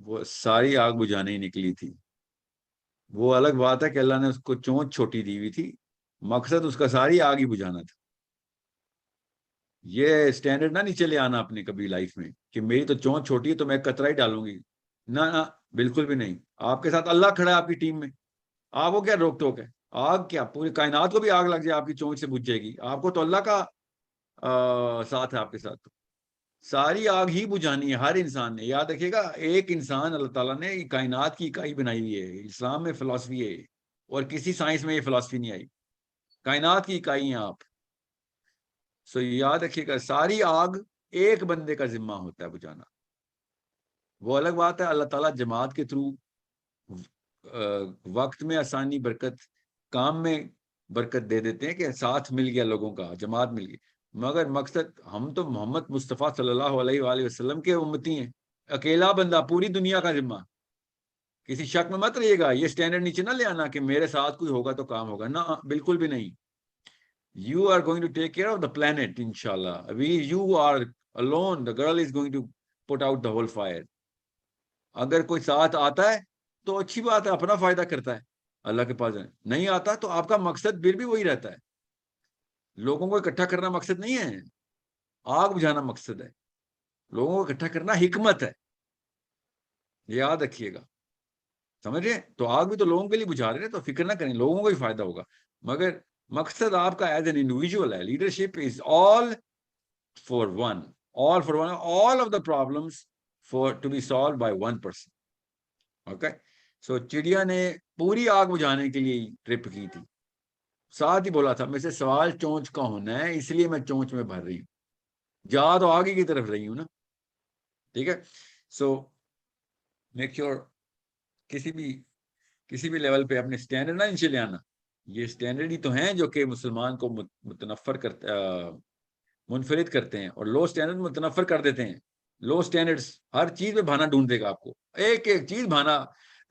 وہ ساری آگ بجھانے ہی نکلی تھی. وہ الگ بات ہے کہ اللہ نے اس کو چونچ چھوٹی دی ہوئی تھی, مقصد اس کا ساری آگ ہی بجھانا تھا. یہ اسٹینڈرڈ نہ نیچے لے آنا اپنے کبھی لائف میں کہ میری تو چونچ چھوٹی ہے تو میں قطرہ ہی ڈالوں گی. نہ بالکل بھی نہیں. آپ کے ساتھ اللہ کھڑا ہے آپ کی ٹیم میں, آپ کو کیا روک ٹوک ہے؟ آگ کیا پوری کائنات کو بھی آگ لگ جائے آپ کی چونچ سے بجھ جائے گی, آپ کو تو اللہ کا ساتھ ہے آپ کے ساتھ. ساری آگ ہی بجھانی ہے ہر انسان نے. یاد رکھیے گا, ایک انسان اللہ تعالیٰ نے کائنات کی اکائی بنائی ہوئی ہے. اسلام میں فلسفی ہے اور کسی سائنس میں یہ فلسفی نہیں آئی. کائنات کی اکائی ہیں آپ. سو یاد رکھیے گا, ساری آگ ایک بندے کا ذمہ ہوتا ہے بجھانا. وہ الگ بات ہے اللہ تعالیٰ جماعت کے تھرو وقت میں آسانی, برکت, کام میں برکت دے دیتے ہیں کہ ساتھ مل گیا لوگوں کا, جماعت مل گئی. مگر مقصد ہم تو محمد مصطفیٰ صلی اللہ علیہ وآلہ وسلم کے امتی ہیں. اکیلا بندہ پوری دنیا کا ذمہ. کسی شک میں مت رہیے گا, یہ سٹینڈرڈ نیچے نہ لے آنا کہ میرے ساتھ کوئی ہوگا تو کام ہوگا. نہ, بالکل بھی نہیں. You are going to take care of the planet, inshallah. You are alone. The girl is going to put out the whole fire. اگر کوئی ساتھ آتا ہے تو اچھی بات ہے, اپنا فائدہ کرتا ہے, اللہ کے پاس جائیں. نہیں آتا تو آپ کا مقصد پھر بھی وہی رہتا ہے. لوگوں کو اکٹھا کرنا مقصد نہیں ہے, آگ بجھانا مقصد ہے. لوگوں کو اکٹھا کرنا حکمت ہے, یاد رکھیے گا. سمجھ رہے ہیں؟ تو آگ بھی تو لوگوں کے لیے بجھا رہے ہیں, تو فکر نہ کریں, لوگوں کو ہی فائدہ ہوگا. مگر مقصد آپ کا ایز این انڈیویجول ہے. Leadership is all for one, all of the problems to be solved by one person. Okay. So چڑیا نے پوری آگ بجھانے کے لیے ٹرپ کی تھی. ساتھ ہی بولا تھا میں سے سوال چونچ کا ہونا ہے, اس لیے میں چونچ میں بھر رہی ہوں. جا تو آگے کی طرف رہی ہوں نا. ٹھیک ہے. سو میک شیور کسی بھی لیول پہ اپنے اسٹینڈرڈ نہ نیچے لے آنا. یہ اسٹینڈرڈ ہی تو ہیں جو کہ مسلمان کو متنفر کرتے, منفرد کرتے ہیں, اور لو اسٹینڈرڈ متنفر کر دیتے ہیں. لو اسٹینڈرڈس ہر چیز میں بہانا ڈھونڈ دے گا آپ کو, ایک ایک چیز بہانا,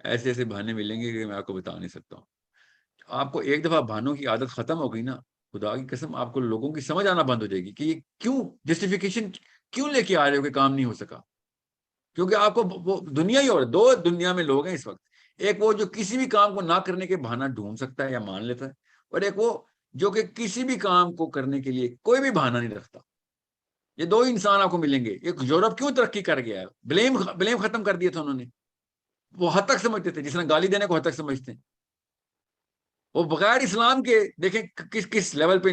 ایسے بہانے ملیں گے کہ میں آپ کو بتا نہیں سکتا ہوں. آپ کو ایک دفعہ بہانوں کی عادت ختم ہو گئی نا, خدا کی قسم آپ کو لوگوں کی سمجھ آنا بند ہو جائے گی کہ یہ کیوں جسٹیفیکیشن کیوں لے کے آ رہے ہو کہ کام نہیں ہو سکا. کیونکہ آپ کو وہ دنیا ہی, اور دو دنیا میں لوگ ہیں اس وقت. ایک وہ جو کسی بھی کام کو نہ کرنے کے بہانہ ڈھونڈ سکتا ہے یا مان لیتا ہے, اور ایک وہ جو کہ کسی بھی کام کو کرنے کے لیے کوئی بھی بہانہ نہیں رکھتا. یہ دو انسان آپ کو ملیں گے. ایک یورپ کیوں ترقی کر گیا ہے, بلیم ختم کر دیا تھا انہوں نے. وہ حد تک سمجھتے تھے, جس طرح گالی دینے کو حد تک سمجھتے ہیں. وہ بغیر اسلام کے دیکھیں کس لیول پہ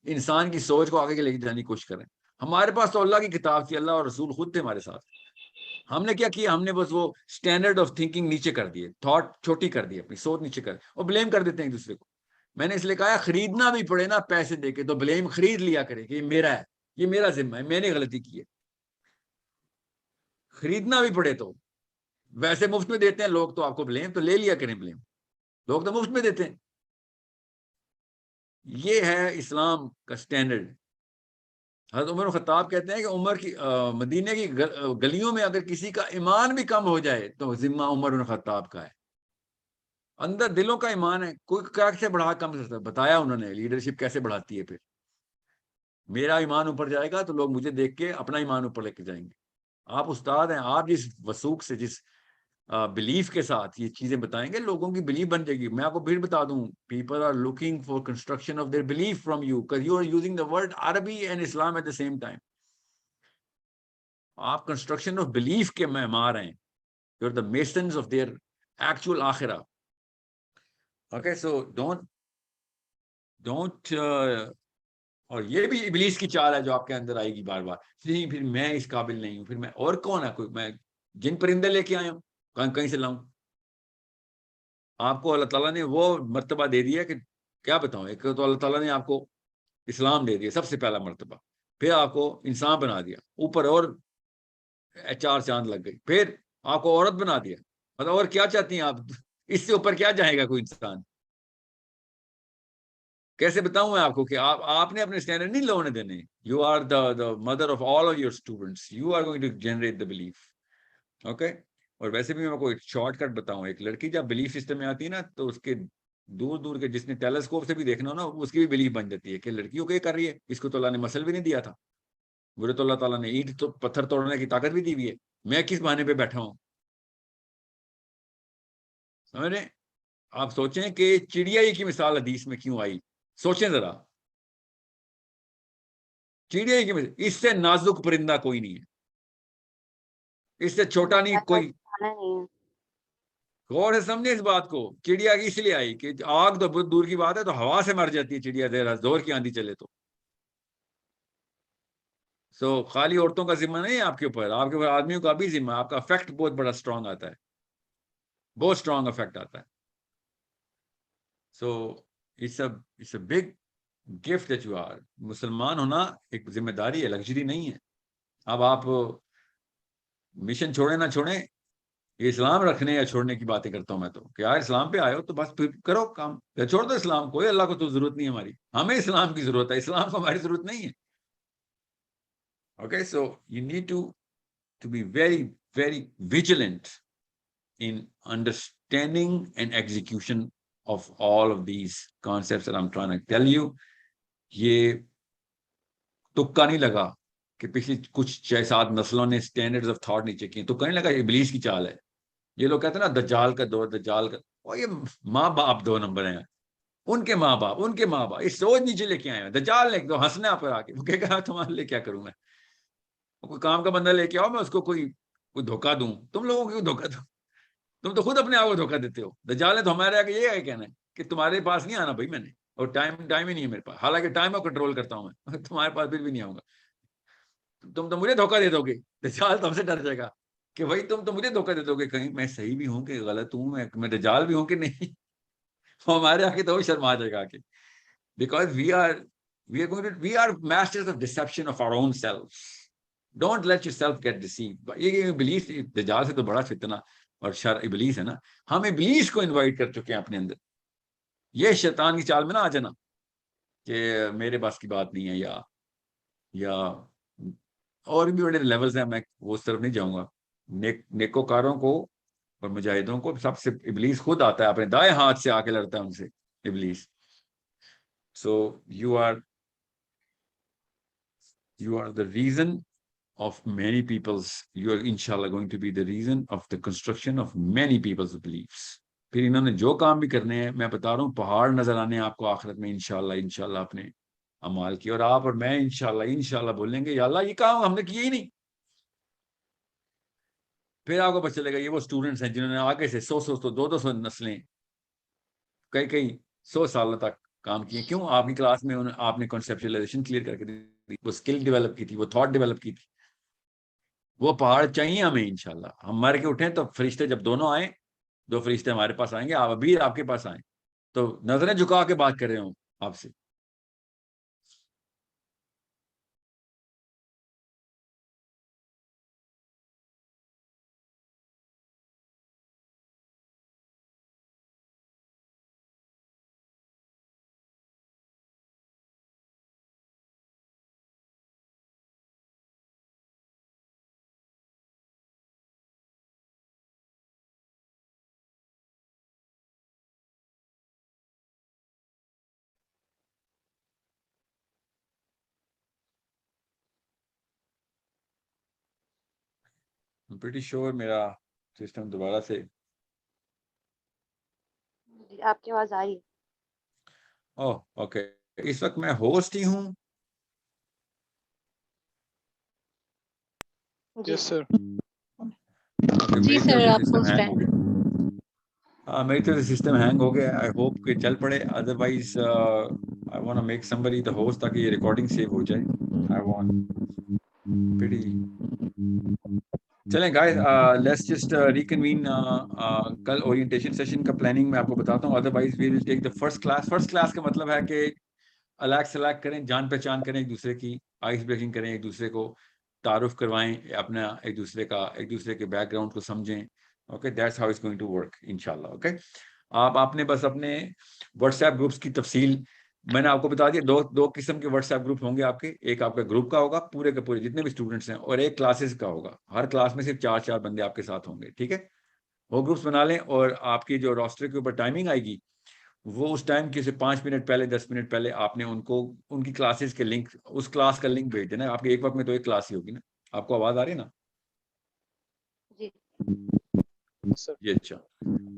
انسان کی سوچ کو آگے لے کے جانے کی کوشش کر رہے ہیں. ہمارے پاس تو اللہ کی کتاب تھی, اللہ اور رسول خود تھے ہمارے ساتھ. ہم نے کیا کیا, ہم نے بس وہ اسٹینڈرڈ آف تھنکنگ نیچے کر دیے, تھاٹ چھوٹی کر دی, اپنی سوچ نیچے کر, اور بلیم کر دیتے ہیں ایک دوسرے کو. میں نے اس لیے کہا خریدنا بھی پڑے نا پیسے دے کے تو بلیم خرید لیا کرے کہ یہ میرا ہے, یہ میرا ذمہ ہے, میں نے غلطی کی ہے. خریدنا بھی پڑے تو, ویسے مفت میں دیتے ہیں لوگ تو آپ کو بلیم, تو لے لیا کریں بلیم. لوگ تو مفت میں دیتے ہیں. یہ ہے اسلام کا اسٹینڈرڈ. حضرت عمر خطاب کہتے ہیں کہ عمر کی مدینے کی گلیوں میں اگر کسی کا ایمان بھی کم ہو جائے تو ذمہ عمر بن خطاب کا ہے. اندر دلوں کا ایمان ہے, کوئی کیسے بڑھا کم کر سکتا ہے. بتایا انہوں نے لیڈرشپ کیسے بڑھاتی ہے. پھر میرا ایمان اوپر جائے گا تو لوگ مجھے دیکھ کے اپنا ایمان اوپر لے کے جائیں گے. آپ استاد ہیں, آپ جس وثوق سے, جس بلیف کے ساتھ یہ چیزیں بتائیں گے, لوگوں کی بلیف بن جائے گی. میں آپ کو پھر بتا دوں, people are looking for construction of their belief from you, because you are using the word Arabic and Islam at the same time. آپ کنسٹرکشن آف بلیف کے معمار ہیں. You are the masons of their actual آخرہ. Okay, so don't اور یہ بھی ابلیس کی چال ہے جو آپ کے اندر آئے گی بار بار. نہیں, پھر میں اس قابل نہیں ہوں, پھر میں اور کون ہے, کوئی میں جن پرندے لے کے آیا ہوں, کہیں سے لاؤں. آپ کو اللہ تعالیٰ نے وہ مرتبہ دے دیا کہ کیا بتاؤں. ایک تو اللہ تعالیٰ نے آپ کو اسلام دے دیا سب سے پہلا مرتبہ, پھر آپ کو انسان بنا دیا, اوپر اور 4 چاند لگ گئی, پھر آپ کو عورت بنا دیا. مطلب اور کیا چاہتی ہیں آپ, اس سے اوپر کیا جائے گا کوئی انسان. کیسے بتاؤں میں آپ کو کہ آپ نے اپنے اسٹینڈرڈ نہیں لونے دینے. You are the mother of all of your students. You are going to generate the belief. Okay. اور ویسے بھی میں کوئی شارٹ کٹ بتاؤں, ایک لڑکی جب بلیف سسٹم میں آتی ہے نا تو اس کے دور کے جس نے ٹیلیسکوپ سے بھی دیکھنا ہو نا, اس کی بھی بلیف بن جاتی ہے کہ لڑکیوں کو یہ کر رہی ہے, اس کو تو اللہ نے مسل بھی نہیں دیا تھا. برے تو اللہ تعالیٰ نے اینٹ تو پتھر توڑنے کی طاقت بھی دی ہوئی ہے, میں کس بہانے پہ بیٹھا ہوں؟ سمجھ رہے ہیں؟ آپ سوچیں کہ چڑیا ہی کی مثال حدیث میں کیوں آئی، سوچیں ذرا، چڑیا ہی کی مثال، اس سے نازک پرندہ کوئی نہیں ہے، اس سے چھوٹا نہیں کوئی. کھانا نہیں ہے. غور سے سمجھے اس بات کو. چڑیا اس لیے آئی کہ آگ تو بہت دور کی بات ہے، تو ہوا سے مر جاتی ہے چڑیا، زور کی آندھی چلے تو. سو خالی عورتوں کا ذمہ نہیں ہے آپ کے اوپر آدمیوں کا بھی ذمہ. آپ کا افیکٹ بہت بڑا اسٹرانگ آتا ہے، بہت اسٹرانگ افیکٹ آتا ہے. So it's a big gift that you are. مسلمان ہونا ایک ذمہ داری ہے، لگژری نہیں ہے. اب آپ مشن چھوڑیں نہ چھوڑیں، یہ اسلام رکھنے یا چھوڑنے کی باتیں کرتا ہوں میں تو، کہ یار اسلام پہ آئے ہو تو بس پھر کرو کام، یا چھوڑ دو اسلام. کوئی اللہ کو تو ضرورت نہیں ہے ہماری، ہمیں اسلام کی ضرورت ہے، اسلام کو ہماری ضرورت نہیں ہے. Okay, so you need to be very, very vigilant in understanding and execution of all of these concepts that I'm trying to tell you. یہ تکا نہیں لگا کہ پچھلی کچھ 6-7 نسلوں نے اسٹینڈرڈز آف تھاٹ نہیں چیک کیے. تکا نہیں لگا ابلیس کی چال ہے. یہ لوگ کہتے ہیں نا دجال کا دور، دجال کا، اور یہ ماں باپ 2 نمبر ہیں، ان کے ماں باپ یہ سوچ نیچے لے کے آئے ہیں. دجال نے تو ہنسنے آپ پر آ کے وہ کہے گا تمہارے لیے کیا کروں میں، کوئی کام کا بندہ لے کے آؤ، میں اس کو کوئی دھوکہ دوں. تم لوگوں کو کیوں دھوکہ دوں؟ تم تو خود اپنے آپ کو دھوکہ دیتے ہو. دجال نے تو ہمارے آگے یہ ہے کہنا ہے کہ تمہارے پاس نہیں آنا بھائی میں نے، اور ٹائم ہی نہیں ہے میرے پاس، حالانکہ ٹائم کو کنٹرول کرتا ہوں میں، تمہارے پاس پھر بھی نہیں آؤں گا. تم تو مجھے دھوکہ دے دو گے. دجال تو ہم سے ڈر جائے گا کہ بھائی تم تو مجھے دھوکہ دے دو گے، کہیں میں صحیح بھی ہوں کہ غلط ہوں، میں دجال بھی ہوں کہ نہیں. ہمارے آگے تو وہ شرما جائے گا کہ because we are masters of deception of our own selves. Don't let yourself get deceived. یہ ابلیس دجال سے تو بڑا فتنہ اور شر ابلیس ہے نا. ہم ابلیس کو انوائٹ کر چکے ہیں اپنے اندر. یہ شیطان کی چال میں نہ آ جانا کہ میرے پاس کی بات نہیں ہے، یا اور بھی بڑے لیولز ہیں، میں وہ اس طرف نہیں جاؤں گا. نیکوکاروں کو اور مجاہدوں کو سب سے ابلیس خود آتا ہے، اپنے دائیں ہاتھ سے آ کے لڑتا ہے ان سے ابلیس. So you are the reason of many people's, you are inshallah going to be the reason of the construction of many people's beliefs. پھر انہوں نے جو کام بھی کرنے ہیں، میں بتا رہا ہوں پہاڑ نظر آنے آپ کو آخرت میں انشاءاللہ اپنے اعمال کی، اور آپ اور میں انشاءاللہ بولیں گے یا اللہ یہ کام ہم نے کیا ہی نہیں. پھر آپ کو پتہ چلے گا یہ وہ اسٹوڈنٹس ہیں جنہوں نے آگے سے 200 نسلیں، کئی 100 سالوں تک کام کیے. کیوں؟ آپ کی کلاس میں آپ نے کنسیپچولائزیشن کلیئر کر کے دی، وہ اسکل ڈیولپ کی تھی، وہ تھاٹ ڈیولپ کی تھی. وہ پہاڑ چاہیے ہمیں انشاءاللہ. ہم مر کے اٹھیں تو فرشتے جب دونوں آئیں، 2 فرشتے ہمارے پاس آئیں گے، آپ ابھی آپ کے پاس آئیں تو نظریں جھکا کے بات کر رہے ہوں آپ سے. I'm pretty sure میرا سسٹم دوبارہ سے آپ کی آواز آ رہی ہے. اوکے. اس وقت میں ہوسٹ ہی ہوں. جی Yes, sir. جی سر آپ ہوسٹ ہیں. میری طرف سے سسٹم ہینگ ہو گیا. آئی ہوپ کہ چل پڑے، otherwise I want to make somebody the host تاکہ یہ ریکارڈنگ سیو ہو جائے. آئی وانٹ چلیں گائز، لیٹس جسٹ ریکنوین. کل اورینٹیشن سیشن کا پلاننگ میں آپ کو بتاتا ہوں، otherwise we will take the first class. First class کا مطلب ہے کہ الگ سلیکٹ کریں، جان پہچان کریں ایک دوسرے کی، آئس بریکنگ کریں، ایک دوسرے کو تعارف کروائیں اپنا، ایک دوسرے کے بیک گراؤنڈ کو سمجھیں. Okay, that's how it's going to work انشاءاللہ. اوکے، آپ نے بس اپنے واٹس ایپ گروپس کی تفصیل میں نے آپ کو بتا دیا. 2 قسم کے واٹس ایپ گروپ ہوں گے آپ کے. ایک آپ کا گروپ کا ہوگا پورے کے پورے جتنے بھی اسٹوڈنٹس ہیں، اور ایک کلاسز کا ہوگا. ہر کلاس میں صرف 4 بندے آپ کے ساتھ ہوں گے. ٹھیک ہے، وہ گروپس بنا لیں، اور آپ کی جو روسٹر کے اوپر ٹائمنگ آئے گی وہ اس ٹائم کی سے 5 منٹ پہلے 10 منٹ پہلے آپ نے ان کی کلاسز کے لنک، اس کلاس کا لنک بھیج دینا. آپ کے ایک وقت میں تو ایک کلاس ہی ہوگی نا. آپ کو آواز آ رہی ہے نا؟ یہ اچھا.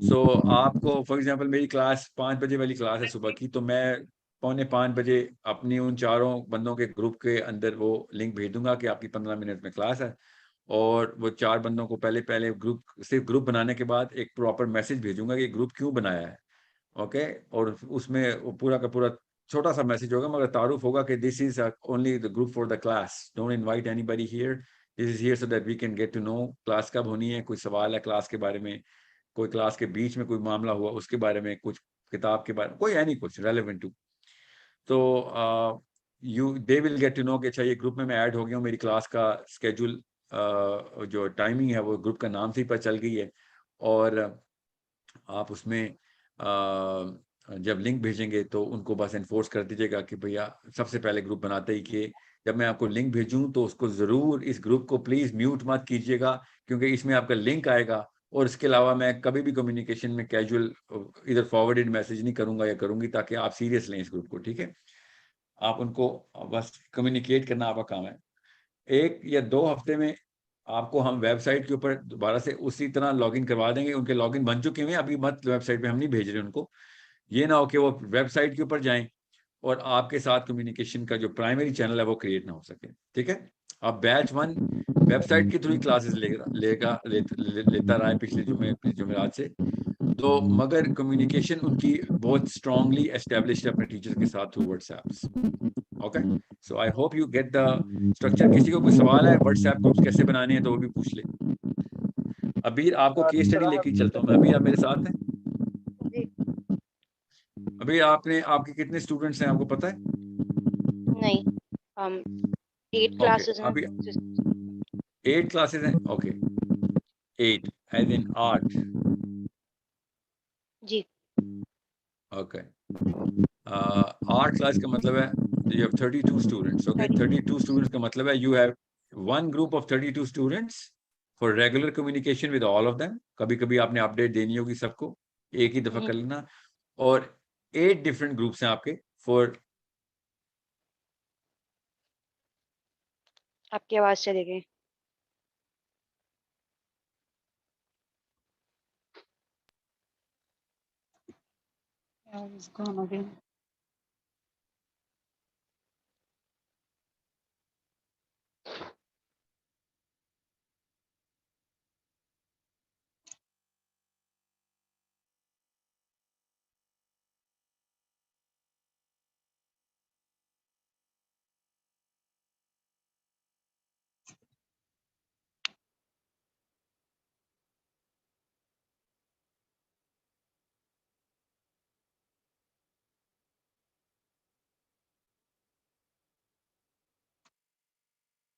سو آپ کو فار ایگزامپل میری کلاس 5 بجے والی کلاس ہے صبح کی, تو میں 4:45 بجے اپنی ان 4 بندوں کے گروپ کے اندر وہ لنک بھیج دوں گا کہ آپ کی 15 منٹ میں کلاس ہے, اور وہ 4 بندوں کو پہلے گروپ صرف گروپ بنانے کے بعد ایک پراپر میسج بھیجوں گا کہ گروپ کیوں بنایا ہے. اوکے, اور اس میں وہ پورا کا پورا چھوٹا سا میسج ہوگا مگر تعارف ہوگا کہ this is only the group for the class, don't invite anybody here, this is here so that we can get to know class کب ہونی ہے, کوئی سوال ہے کلاس کے بارے میں, کوئی کلاس کے بیچ میں کوئی معاملہ ہوا اس کے بارے میں, کچھ کتاب کے بارے میں, کوئی اینی کچھ ریلیونٹ ٹو, تو دے ول گیٹ ٹو نو کہ اچھا یہ گروپ میں ایڈ ہو گیا ہوں, میری کلاس کا اسکیجول جو ٹائمنگ ہے وہ گروپ کا نام سے ہی پتہ چل گئی ہے. اور آپ اس میں جب لنک بھیجیں گے تو ان کو بس انفورس کر دیجیے گا کہ بھیا سب سے پہلے گروپ بناتے ہی کہ جب میں آپ کو لنک بھیجوں تو اس کو ضرور اس گروپ کو پلیز میوٹ مت کیجیے گا, کیونکہ اس میں آپ کا لنک آئے گا, اور اس کے علاوہ میں کبھی بھی کمیونیکیشن میں کیجول ادھر فارورڈ میسج نہیں کروں گا یا کروں گی, تاکہ آپ سیریس لیں اس گروپ کو. ٹھیک ہے, آپ ان کو بس کمیونیکیٹ کرنا آپ کا کام ہے. 1 یا 2 ہفتے میں آپ کو ہم ویب سائٹ کے اوپر دوبارہ سے اسی طرح لاگ ان کروا دیں گے. ان کے لاگ ان بن چکے ہیں, ابھی مت ویب سائٹ پہ ہم نہیں بھیج رہے ان کو. یہ نہ ہو کہ وہ ویب سائٹ کے اوپر جائیں اور آپ کے ساتھ کمیونیکیشن کا جو پرائمری چینل ہے وہ کریٹ نہ ہو سکے. ٹھیک ہے, اب بیچ 1 ویب سائٹ کے تھرو ہی کلاسز لیتا رہا ہے پچھلے جمعرات سے, تو مگر کمیونیکیشن ان کی بہت اسٹرانگلی اسٹیبلشڈ ہے اپنے ٹیچر کے ساتھ through WhatsApps. Okay, so I hope you get the structure. کسی کو کوئی سوال ہے واٹس ایپ گروپس کیسے بنانے ہیں تو وہ بھی پوچھ لے. ابھی آپ کو کیس اسٹڈی لے کے چلتا ہوں میں. ابھی آپ میرے ساتھ ہیں؟ ابھی آپ کے کتنے اسٹوڈنٹس ہیں آپ کو پتا ہے؟ نہیں 8 کلاسز ہیں. ابھی 8 کلاسز ہیں. اوکے, 8 ایز ان 8. جی اوکے, 8 کلاس کا مطلب ہے you have 32 students. Okay, 32 students کا مطلب ہے you have one group of 32 students for regular communication with all of them. کبھی کبھی آپ نے اپڈیٹ دینی ہوگی سب کو, ایک ہی دفعہ کر لینا. اور 8 ڈفرینٹ گروپس ہیں آپ کے فور. آپ کی آواز چلے گئی. It's gone again.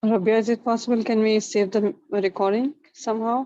Rabia, is it possible? Can we save the recording somehow?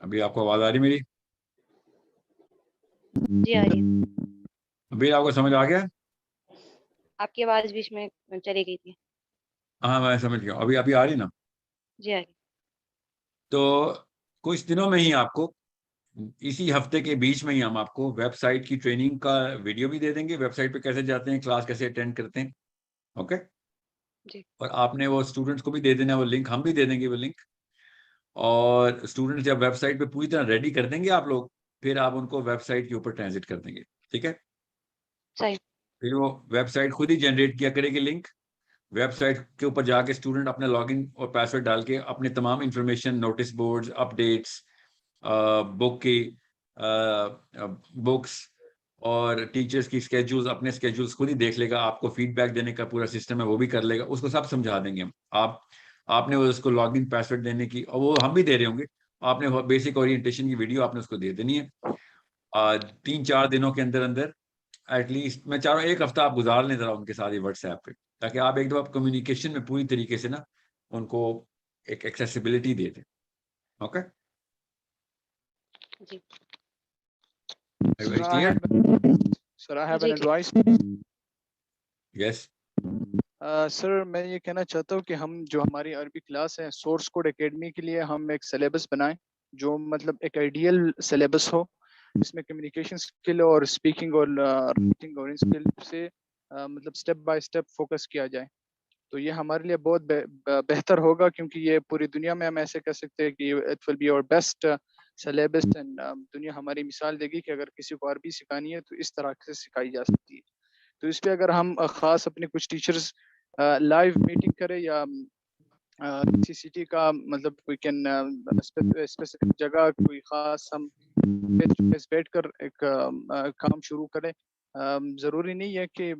ابھی آپ کو آواز آ رہی میری؟ جی آ رہی ہے. ابھی آپ کو سمجھ آ گیا؟ آپ کی آواز بیچ میں چلی گئی تھی. ہاں میں سمجھ گیا. ابھی آ رہی نا؟ جی آ رہی. تو کچھ دنوں میں ہی آپ کو اسی ہفتے کے بیچ میں ہی ہم آپ کو ویب سائٹ کی ٹریننگ کا ویڈیو بھی دے دیں گے, ویب سائٹ پہ کیسے جاتے ہیں, کلاس کیسے اٹینڈ کرتے ہیں. اوکے, جی اور آپ نے وہ اسٹوڈنٹس کو بھی دے دینا وہ لنک, ہم بھی دے دیں گے وہ لنک. اور اسٹوڈنٹ جب ویب سائٹ پہ پوری طرح ریڈی کر دیں گے آپ لوگ, پھر آپ ان کو ویب سائٹ کے اوپر ٹرانزٹ کر دیں گے. ٹھیک ہے, صحیح. پھر وہ ویب سائٹ خود ہی جنریٹ کیا کرے گی لنک. ویب سائٹ کے اوپر جا کے اسٹوڈنٹ اپنا لاگ ان اور پاسورڈ ڈال کے اپنے تمام انفارمیشن, نوٹس بورڈز, اپڈیٹس, بک کی بکس اور ٹیچرس کی اسکیجولز, اپنے اسکیجولز خود ہی دیکھ لے گا. آپ کو فیڈ بیک دینے کا پورا سسٹم ہے وہ بھی کر لے گا. اس کو سب سمجھا دیں گے ہم. آپ نے اس کو لاگ ان پاسورڈ دینے کی, اور وہ ہم بھی دے رہے ہوں گے. آپ نے بیسک اورینٹیشن کی ویڈیو آپ نے اس کو دے دینی ہے. 3-4 دنوں کے اندر ایٹ لیسٹ میں چاہ رہا ہوں 1 ہفتہ آپ گزار لیں ذرا ان کے ساتھ واٹس ایپ پہ, تاکہ آپ ایک دفعہ کمیونیکیشن میں پوری طریقے سے نا ان کو ایک ایکسیسیبلٹی دے دیں. اوکے, جی Sir, I have an advice. Yes sir میں یہ کہنا چاہتا ہوں کہ ہم جو ہماری عربی کلاس ہے سورس کوڈ اکیڈمی کے لیے ہم ایک سلیبس بنائیں جو مطلب ایک آئیڈیل سلیبس ہو اس میں کمیونیکیشن اسکل اور اسپیکنگ اور رائٹنگ اور ان اسکل سے مطلب اسٹیپ بائی اسٹیپ فوکس کیا جائے تو یہ ہمارے لیے بہت بہتر ہوگا, کیونکہ یہ پوری دنیا میں ہم ایسے کہہ سکتے ہیں کہ اٹ ول بی اور بیسٹ سلیبس اینڈ دنیا ہماری مثال دے گی کہ اگر کسی کو عربی سکھانی ہے تو اس طرح سے سکھائی جا سکتی ہے. تو اس پہ اگر ہم خاص اپنے کچھ ٹیچرز لائیو میٹنگ کریں یا کسی سٹی کا مطلب کوئی کین اسپیسیفک جگہ کوئی خاص ہم فیس ٹو فیس بیٹھ کر ایک کام شروع کریں, ضروری نہیں ہے کہ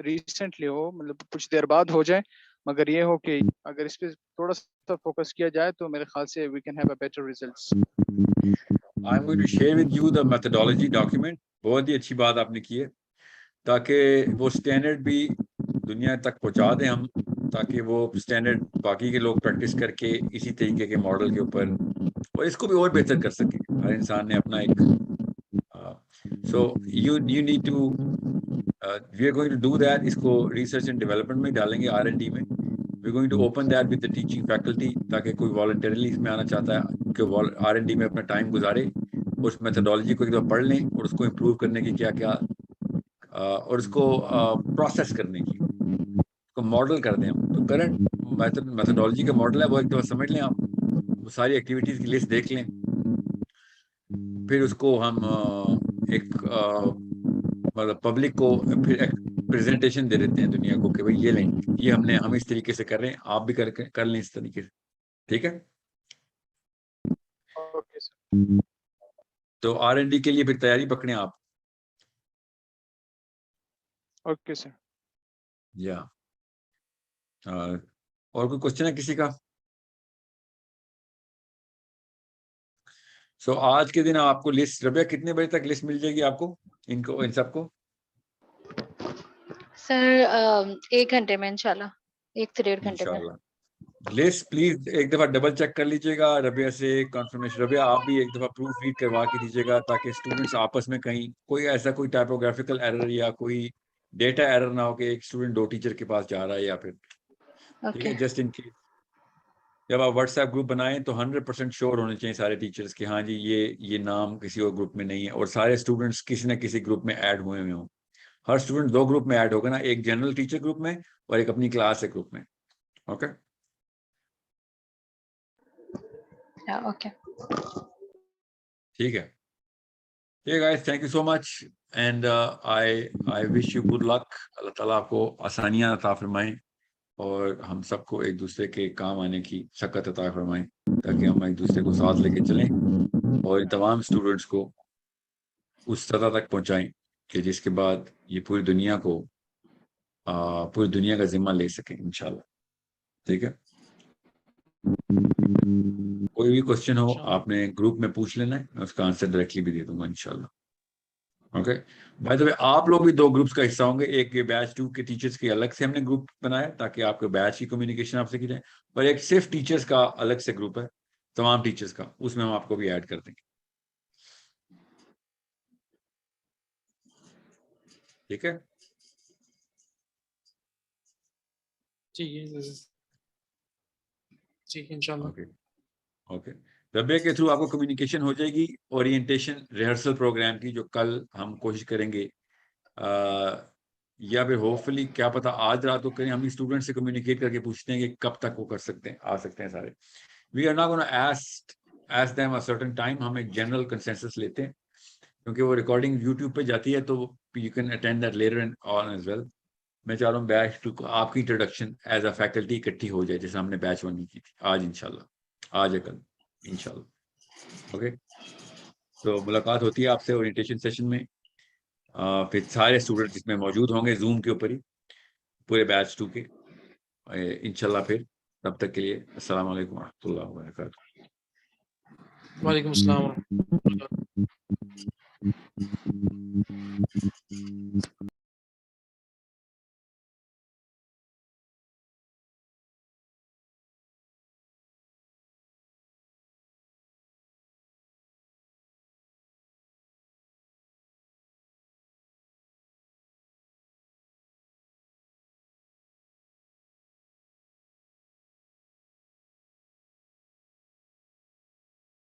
ریسنٹلی ہو, مطلب کچھ دیر بعد ہو جائے, مگر یہ ہو کہ اگر اس پہ تھوڑا سا فوکس کیا جائے تو میرے خیال سے we can have a better results. I'm going to share with you the methodology document. بہت ہی اچھی بات آپ نے کی ہے, تاکہ وہ اسٹینڈرڈ بھی دنیا تک پہنچا دیں ہم, تاکہ وہ اسٹینڈرڈ باقی کے لوگ پریکٹس کر کے اسی طریقے کے ماڈل کے اوپر اور اس کو بھی اور بہتر کر سکیں. ہر انسان نے اپنا ایک so you need to we are going to do that. اس کو ریسرچ اینڈ ڈیولپمنٹ میں ڈالیں گے, R&D میں. We are going to open that with the teaching faculty, تاکہ کوئی والنٹریلی اس میں آنا چاہتا ہے کہ R&D میں اپنا ٹائم گزارے, اس میتھڈالوجی کو ایک دفعہ پڑھ لیں اور اس کو امپروو کرنے کی کیا کیا اور اس کو پروسیس کرنے کی, اس کو ماڈل کر دیں. تو کرنٹ میتھڈالوجی کا ماڈل ہے وہ ایک دفعہ سمجھ لیں آپ, وہ ساری ایکٹیویٹیز کی لسٹ دیکھ لیں, پھر اس کو ہم ایک مطلب پبلک کو پھر ایک پریزنٹیشن دے دیتے ہیں دنیا کو کہ بھائی یہ لیں, یہ ہم اس طریقے سے کر رہے ہیں, آپ بھی کر لیں اس طریقے سے. ٹھیک ہے, اوکے سر. تو R&D کے لیے پھر تیاری پکڑیں آپ. Okay sir. یا اور کوئی کوشچن ہے کسی کا؟ سو آج کے دن آپ کو لسٹ, ربیہ کتنے بجے تک لسٹ مل جائے گی آپ کو ان سب کو؟ سر 1 گھنٹے میں انشاءاللہ, 1 سے 1.5 گھنٹے میں. انشاءاللہ لسٹ پلیز ایک دفعہ ڈبل چیک کر لیجیے گا ربیہ سے کنفرمیشن. ربیہ آپ بھی ایک دفعہ پروف ریڈ کروا کے دیجیے گا, تاکہ اسٹوڈنٹس آپس میں کہیں کوئی ایسا کوئی ٹائپوگرافیکل ایرر یا کوئی ڈیٹا ایرر نہ ہو کہ ایک اسٹوڈنٹ 2 ٹیچر کے پاس جا رہا ہے یا پھر. ٹھیک ہے, جسٹ ان کیس جب آپ واٹس ایپ گروپ بنائیں تو 100% شیور ہونے چاہیے سارے ٹیچرس کہ ہاں جی یہ نام کسی اور گروپ میں نہیں ہے, اور سارے اسٹوڈنٹس کسی نہ کسی گروپ میں ایڈ ہوئے ہوں. ہر اسٹوڈنٹ 2 گروپ میں ایڈ ہوگا نا, ایک جنرل ٹیچر گروپ میں اور ایک اپنی کلاس کے گروپ میں. اوکے اوکے, ٹھیک ہے. Hey guys, thank you so much and I wish you good luck. اللہ تعالیٰ آپ کو آسانیاں عطا فرمائیں اور ہم سب کو ایک دوسرے کے کام آنے کی شکت عطا فرمائیں, تاکہ ہم ایک دوسرے کو ساتھ لے کے چلیں اور ان تمام اسٹوڈنٹس کو اس سطح تک پہنچائیں کہ جس کے بعد یہ پوری دنیا کا ذمہ لے سکیں انشاءاللہ. ٹھیک ہے, کوئی بھی کوشچن ہو آپ نے گروپ میں پوچھ لینا ہے, میں اس کا آنسر ڈائریکٹلی بھی دے دوں گا انشاءاللہ. اوکے, بائی دا وے آپ لوگ بھی 2 گروپس کا حصہ ہوں گے. ایک بیچ 2 کے ٹیچرس کے الگ سے ہم نے گروپ بنایا تاکہ آپ کے بیچ کی کمیونیکیشن آپ سے کی جائے, اور ایک صرف ٹیچرس کا الگ سے گروپ ہے, تمام ٹیچرس کا, اس میں ہم آپ کو بھی ایڈ کر دیں گے. ٹھیک ہے, ٹھیک ہے انشاءاللہ. اوکے. ربیہ کے تھرو آپ کو کمیونیکیشن ہو جائے گی اورینٹیشن ریہرسل پروگرام کی, جو کل ہم کوشش کریں گے یا پھر ہوپ فلی کیا پتا آج رات کو کریں. ہم اسٹوڈنٹ سے کمیونیکیٹ کر کے پوچھتے ہیں کہ کب تک وہ کر سکتے ہیں, آ سکتے ہیں سارے. We are not gonna ask them a certain time, ہم ایک جنرل کنسنسس لیتے ہیں کیونکہ وہ ریکارڈنگ یوٹیوب پہ جاتی ہے, تو you can attend that later on as well. میں چاہ رہا ہوں بیچ 2 کو آپ کی انٹروڈکشن ایز اے فیکلٹی اکٹھی ہو جائے, جیسے ہم نے بیچ 1 کی تھی آج انشاءاللہ, آج ہے کل انشاءاللہ. اوکے, تو ملاقات ہوتی ہے آپ سے اورینٹیشن سیشن میں. پھر سارے اسٹوڈنٹ اس میں موجود ہوں گے زوم کے اوپر ہی, پورے بیچ 2 کے انشاءاللہ. پھر تب تک کے لیے السلام علیکم ورحمۃ اللہ وبرکاتہ. وعلیکم السلام.